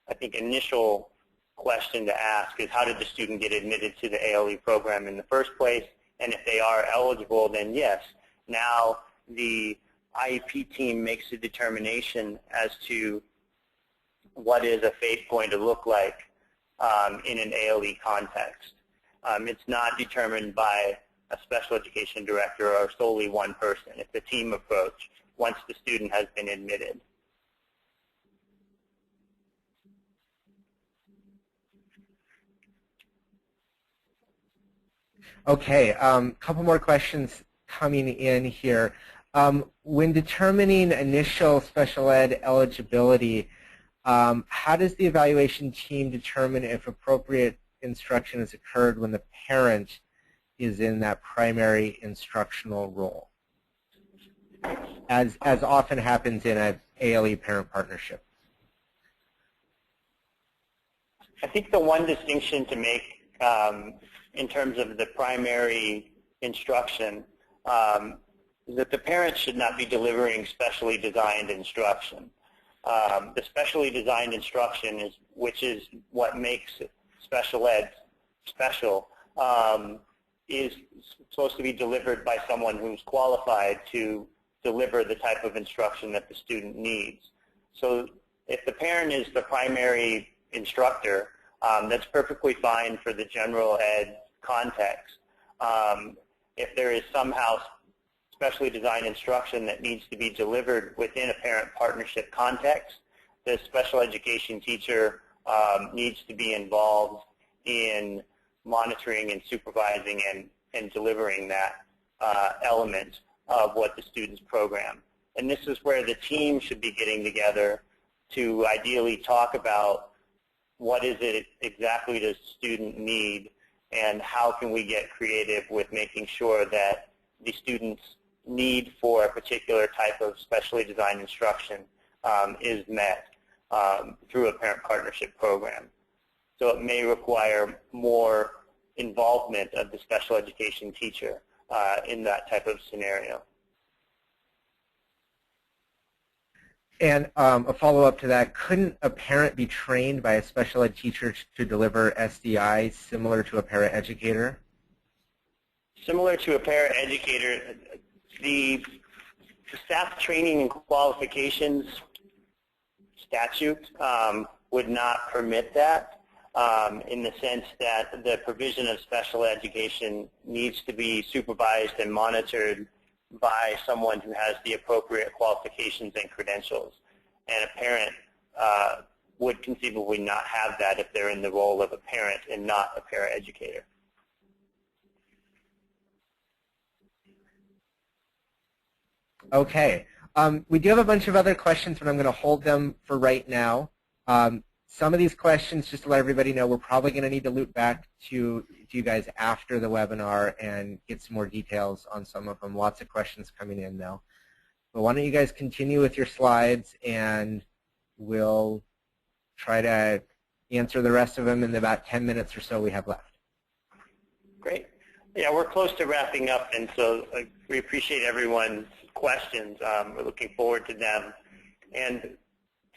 I think, initial question to ask is, how did the student get admitted to the ALE program in the first place? And if they are eligible, then yes, now the IEP team makes a determination as to what is a FAPE going to look like in an ALE context. It's not determined by a special education director or solely one person. It's a team approach once the student has been admitted. Okay, couple more questions coming in here. When determining initial special ed eligibility, how does the evaluation team determine if appropriate instruction has occurred when the parent is in that primary instructional role, as often happens in an ALE parent partnership? I think the one distinction to make in terms of the primary instruction is that the parent should not be delivering specially designed instruction. The specially designed instruction which is what makes special ed special, is supposed to be delivered by someone who's qualified to deliver the type of instruction that the student needs. So if the parent is the primary instructor, that's perfectly fine for the general ed context. If there is somehow specially designed instruction that needs to be delivered within a parent partnership context, the special education teacher needs to be involved in monitoring and supervising and delivering that element of what the student's program. And this is where the team should be getting together to ideally talk about what is it exactly does the student need, and how can we get creative with making sure that the student's need for a particular type of specially designed instruction is met through a parent partnership program. So it may require more involvement of the special education teacher in that type of scenario. And a follow-up to that, couldn't a parent be trained by a special ed teacher to deliver SDI similar to a paraeducator? Similar to a paraeducator, the staff training and qualifications statute would not permit that in the sense that the provision of special education needs to be supervised and monitored by someone who has the appropriate qualifications and credentials. And a parent would conceivably not have that if they're in the role of a parent and not a paraeducator. Okay. We do have a bunch of other questions, but I'm going to hold them for right now. Some of these questions, just to let everybody know, we're probably going to need to loop back to you guys after the webinar and get some more details on some of them. Lots of questions coming in though. But why don't you guys continue with your slides, and we'll try to answer the rest of them in about 10 minutes or so we have left. Great. Yeah, we're close to wrapping up, and so we appreciate everyone's questions. We're looking forward to them. And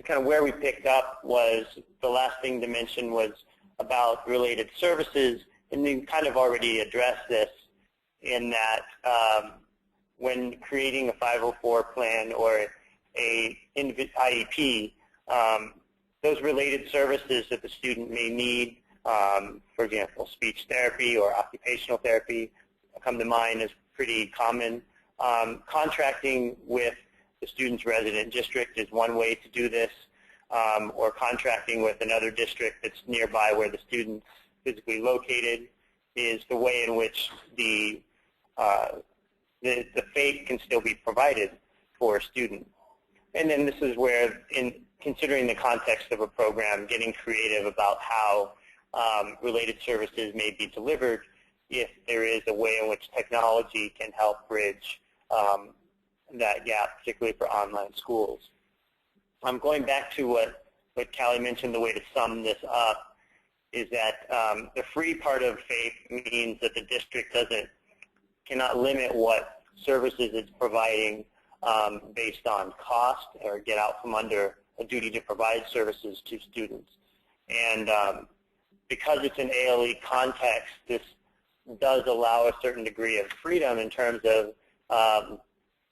kind of where we picked up was, the last thing to mention was about related services, and we kind of already addressed this in that when creating a 504 plan or a IEP, those related services that the student may need, for example, speech therapy or occupational therapy, come to mind as pretty common. Contracting with the student's resident district is one way to do this, or contracting with another district that's nearby where the student's physically located is the way in which the FAPE can still be provided for a student. And then this is where, in considering the context of a program, getting creative about how related services may be delivered if there is a way in which technology can help bridge that gap, particularly for online schools. I'm going back to what Callie mentioned. The way to sum this up is that the free part of FAPE means that the district cannot limit what services it's providing based on cost or get out from under a duty to provide services to students. And because it's an ALE context, this does allow a certain degree of freedom in terms of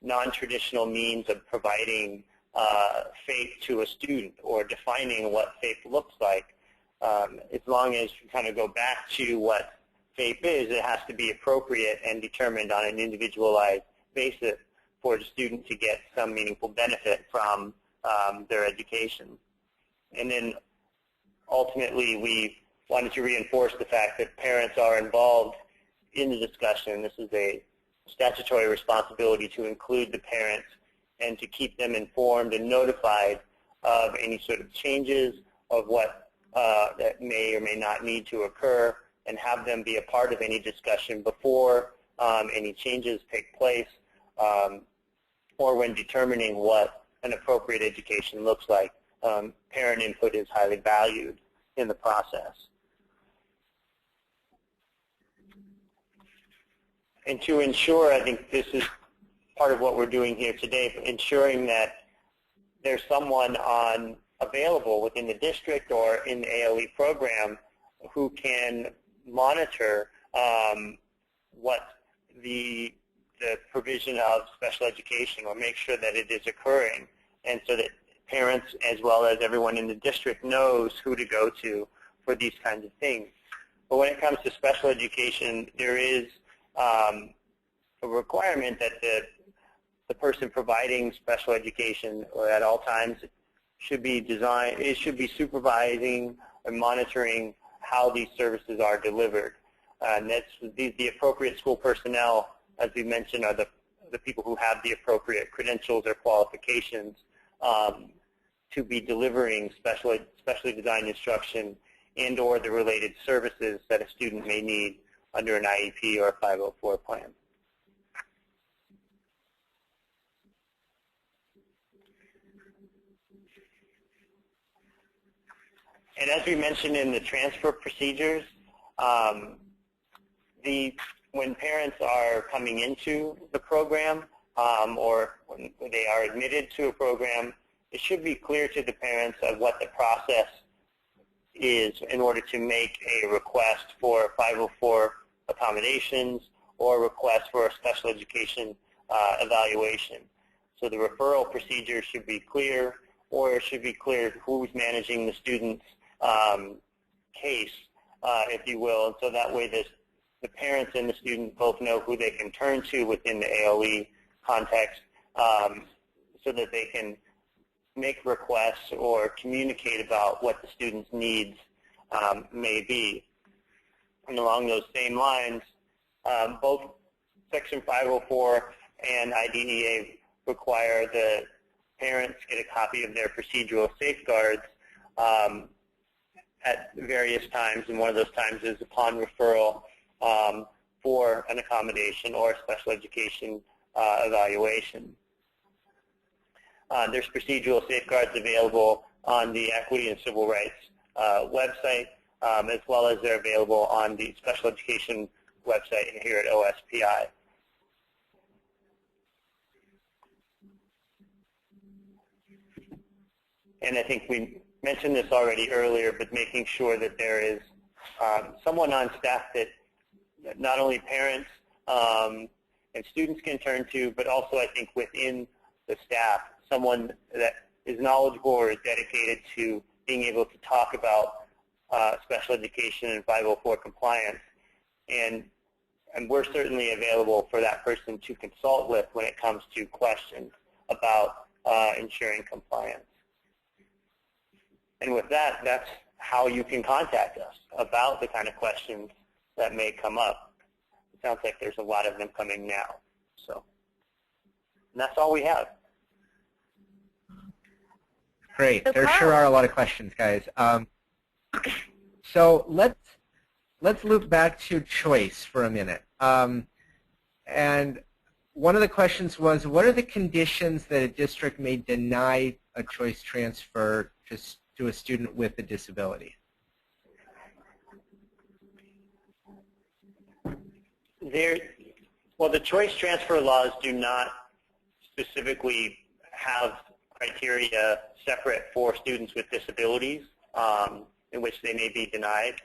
non-traditional means of providing FAPE to a student or defining what FAPE looks like. As long as you kind of go back to what FAPE is, it has to be appropriate and determined on an individualized basis for the student to get some meaningful benefit from their education. And then ultimately we wanted to reinforce the fact that parents are involved in the discussion. This is a statutory responsibility to include the parents and to keep them informed and notified of any sort of changes of what that may or may not need to occur, and have them be a part of any discussion before any changes take place or when determining what an appropriate education looks like. Parent input is highly valued in the process. And to ensure, I think this is part of what we're doing here today, ensuring that there's someone available within the district or in the ALE program who can monitor what the provision of special education, or make sure that it is occurring, and so that parents as well as everyone in the district knows who to go to for these kinds of things. But when it comes to special education, there is a requirement that the person providing special education, or at all times, should be supervising and monitoring how these services are delivered. And that's the appropriate school personnel, as we mentioned, are the people who have the appropriate credentials or qualifications to be delivering specially designed instruction and or the related services that a student may need under an IEP or a 504 plan. And as we mentioned in the transfer procedures, when parents are coming into the program or when they are admitted to a program, it should be clear to the parents of what the process is in order to make a request for 504 accommodations or request for a special education evaluation. So the referral procedure should be clear, or it should be clear who's managing the student's case, if you will, and so that way the parents and the student both know who they can turn to within the ALE context so that they can make requests or communicate about what the student's needs may be. And along those same lines, both Section 504 and IDEA require the parents get a copy of their procedural safeguards at various times, and one of those times is upon referral for an accommodation or a special education evaluation. There's procedural safeguards available on the Equity and Civil Rights website, as well as they're available on the special education website here at OSPI. And I think we mentioned this already earlier, but making sure that there is someone on staff that not only parents and students can turn to, but also I think within the staff, someone that is knowledgeable or is dedicated to being able to talk about special education and 504 compliance. And we're certainly available for that person to consult with when it comes to questions about ensuring compliance. And with that, that's how you can contact us about the kind of questions that may come up. It sounds like there's a lot of them coming now. So, and that's all we have. Great. So There Carl, sure are a lot of questions, guys. So let's loop back to choice for a minute. And one of the questions was, what are the conditions that a district may deny a choice transfer to a student with a disability? Well, the choice transfer laws do not specifically have criteria separate for students with disabilities in which they may be denied.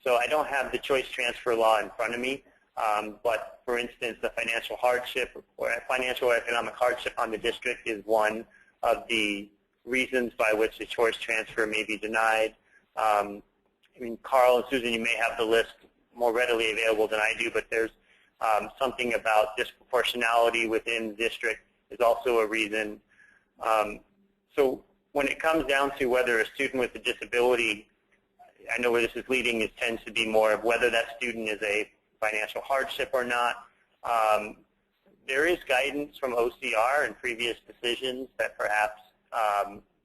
So I don't have the choice transfer law in front of me, but for instance, the financial hardship or financial or economic hardship on the district is one of the reasons by which the choice transfer may be denied. I mean, Carl and Susan, you may have the list more readily available than I do, but there's something about disproportionality within the district is also a reason. So when it comes down to whether a student with a disability, I know where this is leading, it tends to be more of whether that student is a financial hardship or not. There is guidance from OCR and previous decisions that perhaps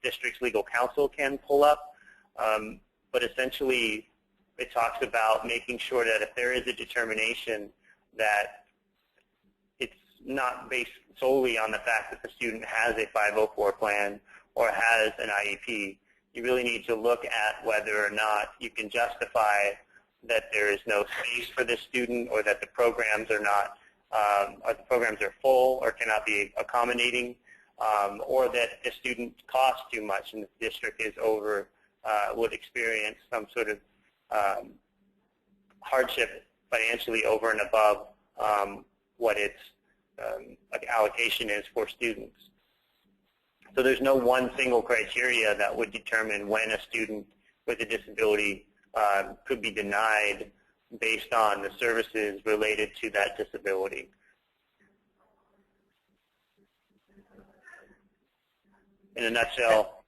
district's legal counsel can pull up, but essentially it talks about making sure that if there is a determination that it's not based solely on the fact that the student has a 504 plan or has an IEP, you really need to look at whether or not you can justify that there is no space for this student, or that the programs are not, or the programs are full or cannot be accommodating, or that the student costs too much and the district is over, would experience some sort of hardship financially over and above what its allocation is for students. So there's no one single criteria that would determine when a student with a disability could be denied based on the services related to that disability. In a nutshell,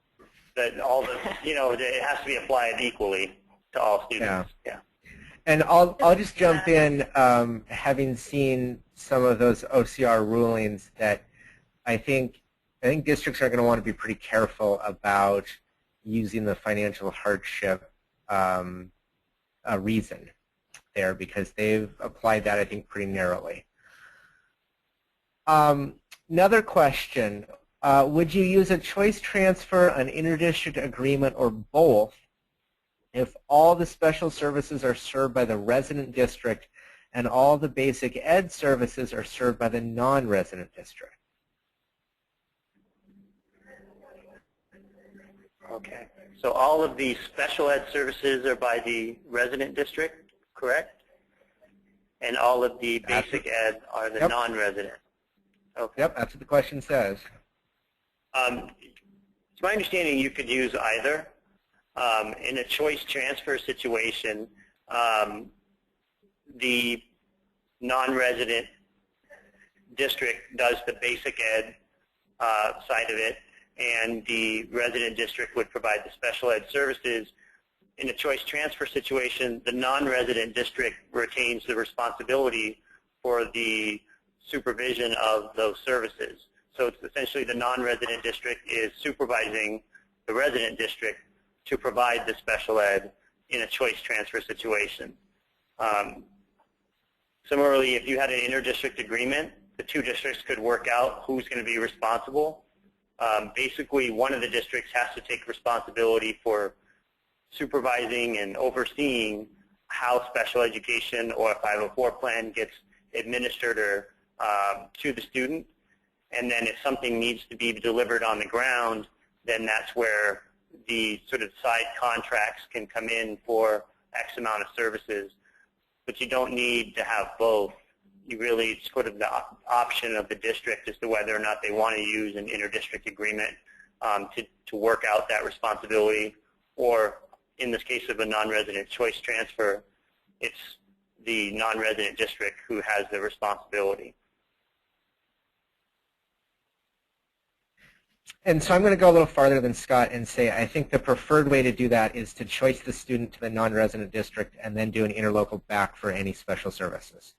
that all the, it has to be applied equally to all students. Yeah. And I'll just jump in, having seen some of those OCR rulings, that I think districts are going to want to be pretty careful about using the financial hardship reason there, because they've applied that, I think, pretty narrowly. Another question, would you use a choice transfer, an interdistrict agreement, or both if all the special services are served by the resident district and all the basic ed services are served by the non-resident district? Okay. So all of the special ed services are by the resident district, correct? And all of the basic ed are the non-resident. Okay. Yep, that's what the question says. To my understanding, you could use either. In a choice transfer situation, the non-resident district does the basic ed side of it, and the resident district would provide the special ed services. In a choice transfer situation, the non-resident district retains the responsibility for the supervision of those services. So it's essentially the non-resident district is supervising the resident district to provide the special ed in a choice transfer situation. Similarly, if you had an interdistrict agreement, the two districts could work out who's going to be responsible. Basically, one of the districts has to take responsibility for supervising and overseeing how special education or a 504 plan gets administered or to the student. And then if something needs to be delivered on the ground, then that's where the sort of side contracts can come in for X amount of services. But you don't need to have both. You really, it's sort of the option of the district as to whether or not they want to use an interdistrict agreement to work out that responsibility, or in this case of a non-resident choice transfer, it's the non-resident district who has the responsibility. And so I'm going to go a little farther than Scott and say I think the preferred way to do that is to choice the student to the non-resident district and then do an interlocal back for any special services.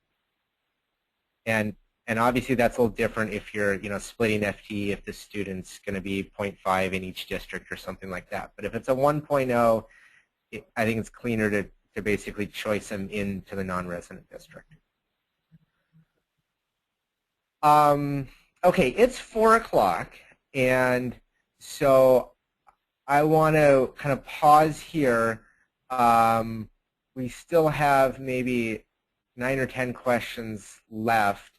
And obviously that's a little different if you're splitting FTE, if the student's going to be 0.5 in each district or something like that. But if it's a 1.0, I think it's cleaner to basically choice them into the non-resident district. Okay, it's 4 o'clock. And so I want to kind of pause here. We still have maybe 9 or 10 questions left.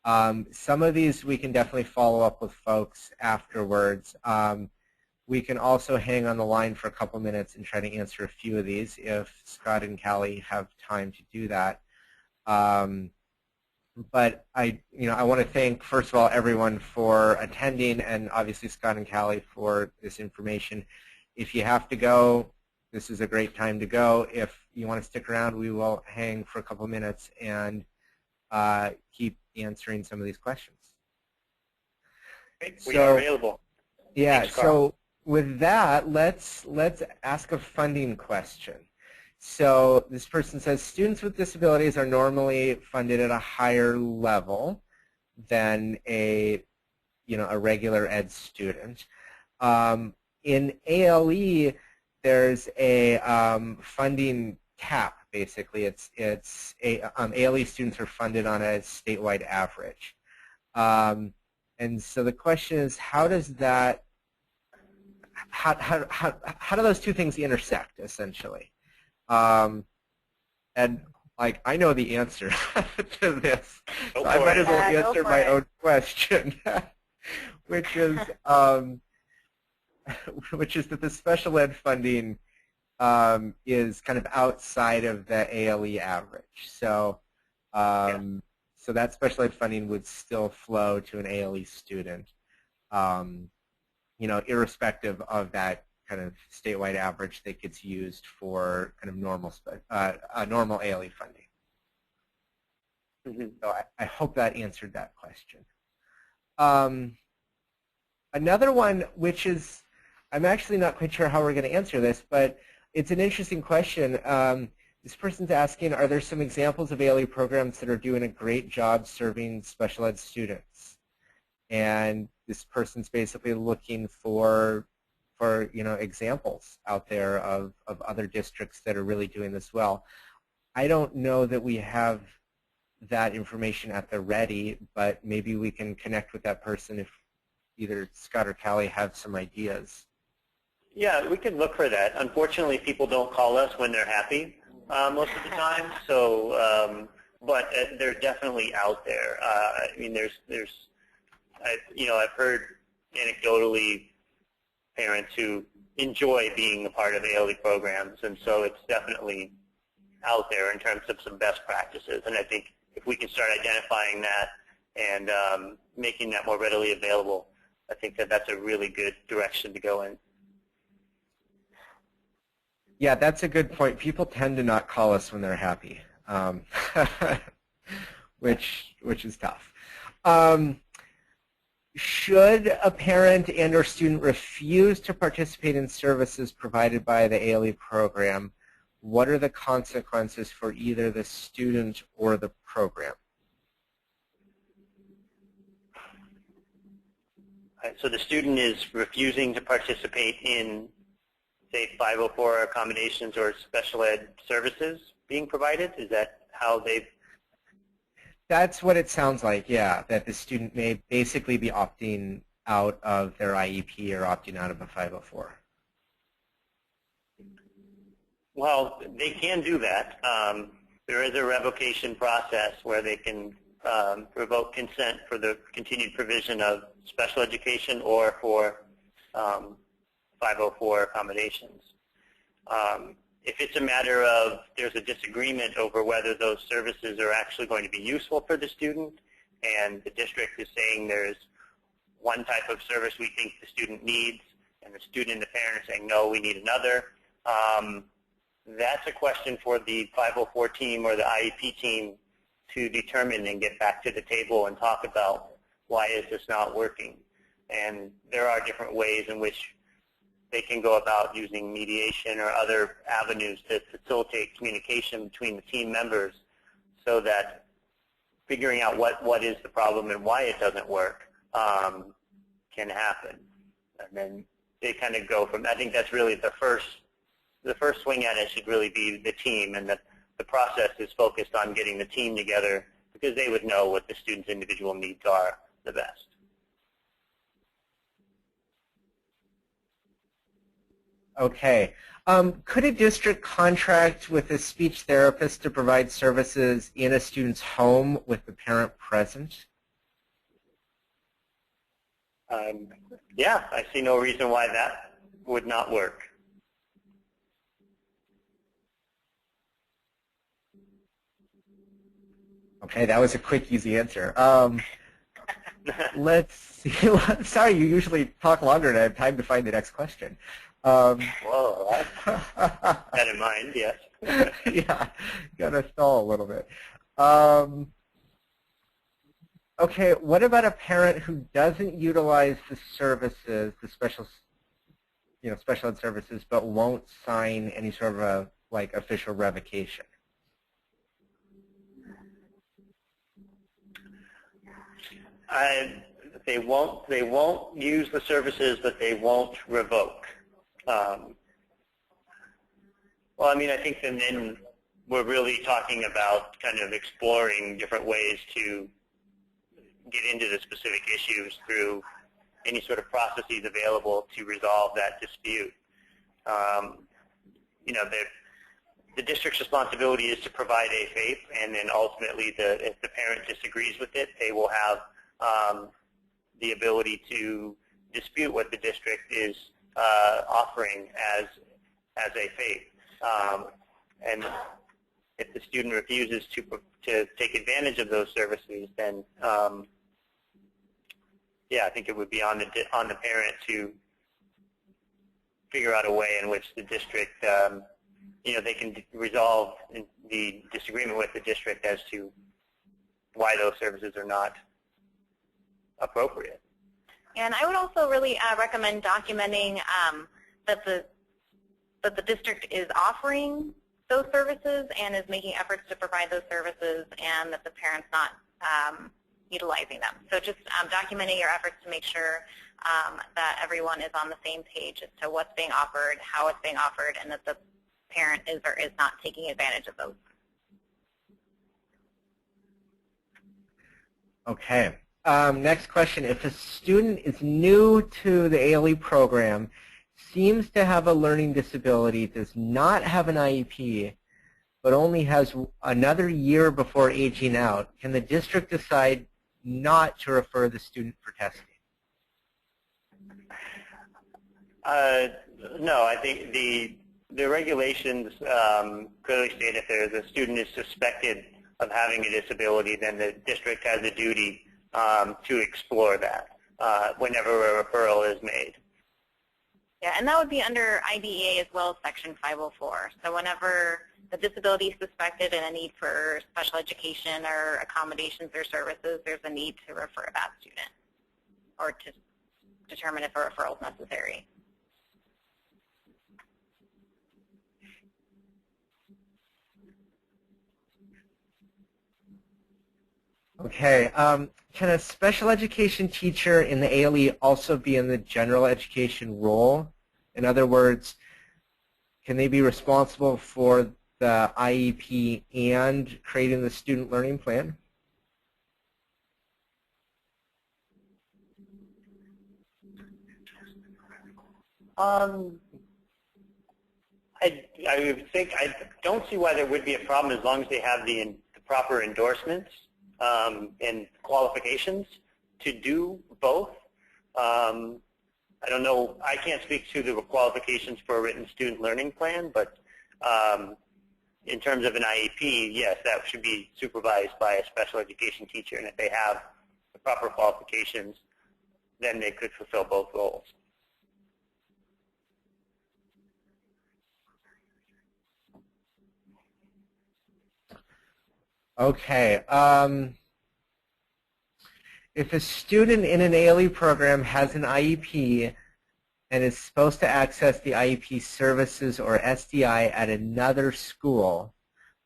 Some of these we can definitely follow up with folks afterwards. We can also hang on the line for a couple minutes and try to answer a few of these if Scott and Callie have time to do that. But I want to thank, first of all, everyone for attending, and obviously Scott and Callie for this information. If you have to go, this is a great time to go. If you want to stick around, we will hang for a couple minutes and keep answering some of these questions. Great. We are available. Yeah. Thanks, Carl. So with that, let's ask a funding question. So this person says students with disabilities are normally funded at a higher level than a regular ed student. In ALE, there's a funding cap. Basically, ALE students are funded on a statewide average, and so the question is, how does that? How do those two things intersect essentially? And like I know the answer to this, so I might as well answer my own question, which is that the special ed funding is kind of outside of the ALE average. So so that special ed funding would still flow to an ALE student, irrespective of that kind of statewide average that gets used for kind of normal ALE funding. Mm-hmm. So I hope that answered that question. Another one, which is, I'm actually not quite sure how we're going to answer this, but it's an interesting question. This person's asking, are there some examples of ALE programs that are doing a great job serving special ed students? And this person's basically looking for examples out there of other districts that are really doing this well. I don't know that we have that information at the ready, but maybe we can connect with that person if either Scott or Callie have some ideas. Yeah, we can look for that. Unfortunately, people don't call us when they're happy most of the time. So, but they're definitely out there. I mean, I've heard anecdotally parents who enjoy being a part of ALE programs, and so it's definitely out there in terms of some best practices. And I think if we can start identifying that and making that more readily available, I think that's a really good direction to go in. Yeah, that's a good point. People tend to not call us when they're happy, which is tough. Should a parent and or student refuse to participate in services provided by the ALE program, what are the consequences for either the student or the program? So the student is refusing to participate in, say, 504 accommodations or special ed services being provided? Is that how they've... That's what it sounds like, yeah, that the student may basically be opting out of their IEP or opting out of a 504. Well, they can do that. There is a revocation process where they can revoke consent for the continued provision of special education or for 504 accommodations. If it's a matter of there's a disagreement over whether those services are actually going to be useful for the student, and the district is saying there's one type of service we think the student needs, and the student and the parent are saying, no, we need another, that's a question for the 504 team or the IEP team to determine and get back to the table and talk about why is this not working. And there are different ways in which they can go about using mediation or other avenues to facilitate communication between the team members so that figuring out what is the problem and why it doesn't work can happen. And then they kind of go from, I think that's really the first swing at it should really be the team, and the process is focused on getting the team together because they would know what the student's individual needs are the best. Okay. Could a district contract with a speech therapist to provide services in a student's home with the parent present? Yeah, I see no reason why that would not work. Okay, that was a quick, easy answer. Let's see. Sorry, you usually talk longer and I have time to find the next question. Whoa, that in mind, yes. Yeah, gotta stall a little bit. Okay, what about a parent who doesn't utilize the services, the special ed services, but won't sign any sort of a official revocation? They won't use the services, but they won't revoke. Well, I mean, I think then we're really talking about kind of exploring different ways to get into the specific issues through any sort of processes available to resolve that dispute. You know, the district's responsibility is to provide a FAPE, and then ultimately, if the parent disagrees with it, they will have the ability to dispute what the district is offering as a FAPE. And if the student refuses to take advantage of those services, then yeah, I think it would be on the parent to figure out a way in which the district, you know, they can resolve the disagreement with the district as to why those services are not appropriate. And I would also really recommend documenting that the district is offering those services and is making efforts to provide those services, and that the parent's not utilizing them. So just documenting your efforts to make sure that everyone is on the same page as to what's being offered, how it's being offered, and that the parent is or is not taking advantage of those. Okay. Next question. If a student is new to the ALE program, seems to have a learning disability, does not have an IEP, but only has another year before aging out, can the district decide not to refer the student for testing? No, I think the regulations clearly state if a student is suspected of having a disability, then the district has a duty to explore that whenever a referral is made. Yeah, and that would be under IDEA as well as Section 504. So whenever the disability is suspected and a need for special education or accommodations or services, there's a need to refer that student or to determine if a referral is necessary. Okay. Can a special education teacher in the ALE also be in the general education role? In other words, can they be responsible for the IEP and creating the student learning plan? I would think, I don't see why there would be a problem as long as they have the proper endorsements and qualifications to do both. I don't know, I can't speak to the qualifications for a written student learning plan, but in terms of an IEP, yes, that should be supervised by a special education teacher, and if they have the proper qualifications, then they could fulfill both roles. Okay. if a student in an ALE program has an IEP and is supposed to access the IEP services or SDI at another school,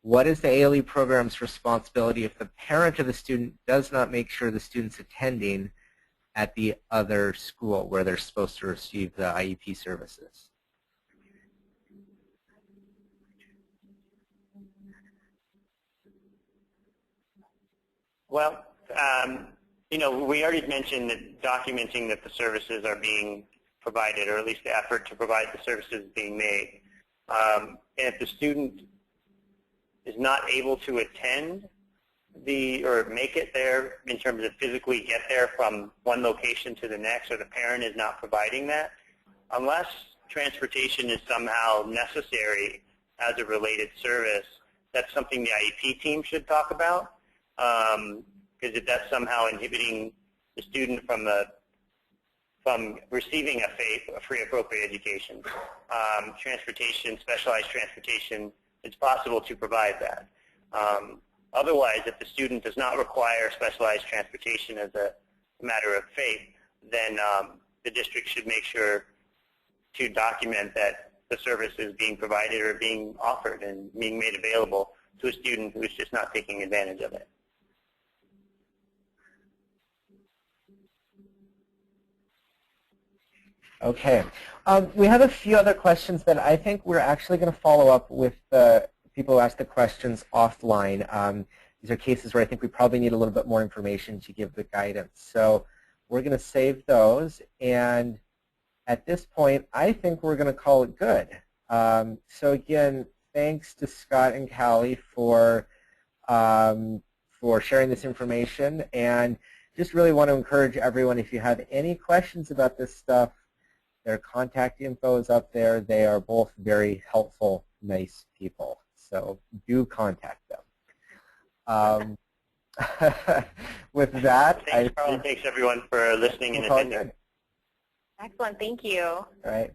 what is the ALE program's responsibility if the parent of the student does not make sure the student's attending at the other school where they're supposed to receive the IEP services? Well, you know, we already mentioned that documenting that the services are being provided, or at least the effort to provide the services being made. And if the student is not able to attend or make it there in terms of physically get there from one location to the next, or the parent is not providing that, unless transportation is somehow necessary as a related service, that's something the IEP team should talk about. Because if that's somehow inhibiting the student from receiving a free appropriate education, transportation, specialized transportation, it's possible to provide that. Otherwise, if the student does not require specialized transportation as a matter of faith, then the district should make sure to document that the service is being provided or being offered and being made available to a student who is just not taking advantage of it. Okay. We have a few other questions that I think we're actually going to follow up with the people who asked the questions offline. These are cases where I think we probably need a little bit more information to give the guidance. So we're going to save those. And at this point, I think we're going to call it good. So again, thanks to Scott and Callie for sharing this information. And just really want to encourage everyone, if you have any questions about this stuff, their contact info is up there. They are both very helpful, nice people. So do contact them. With that, thanks, Carl. Thanks, everyone, for listening and attending. Excellent. Thank you. All right.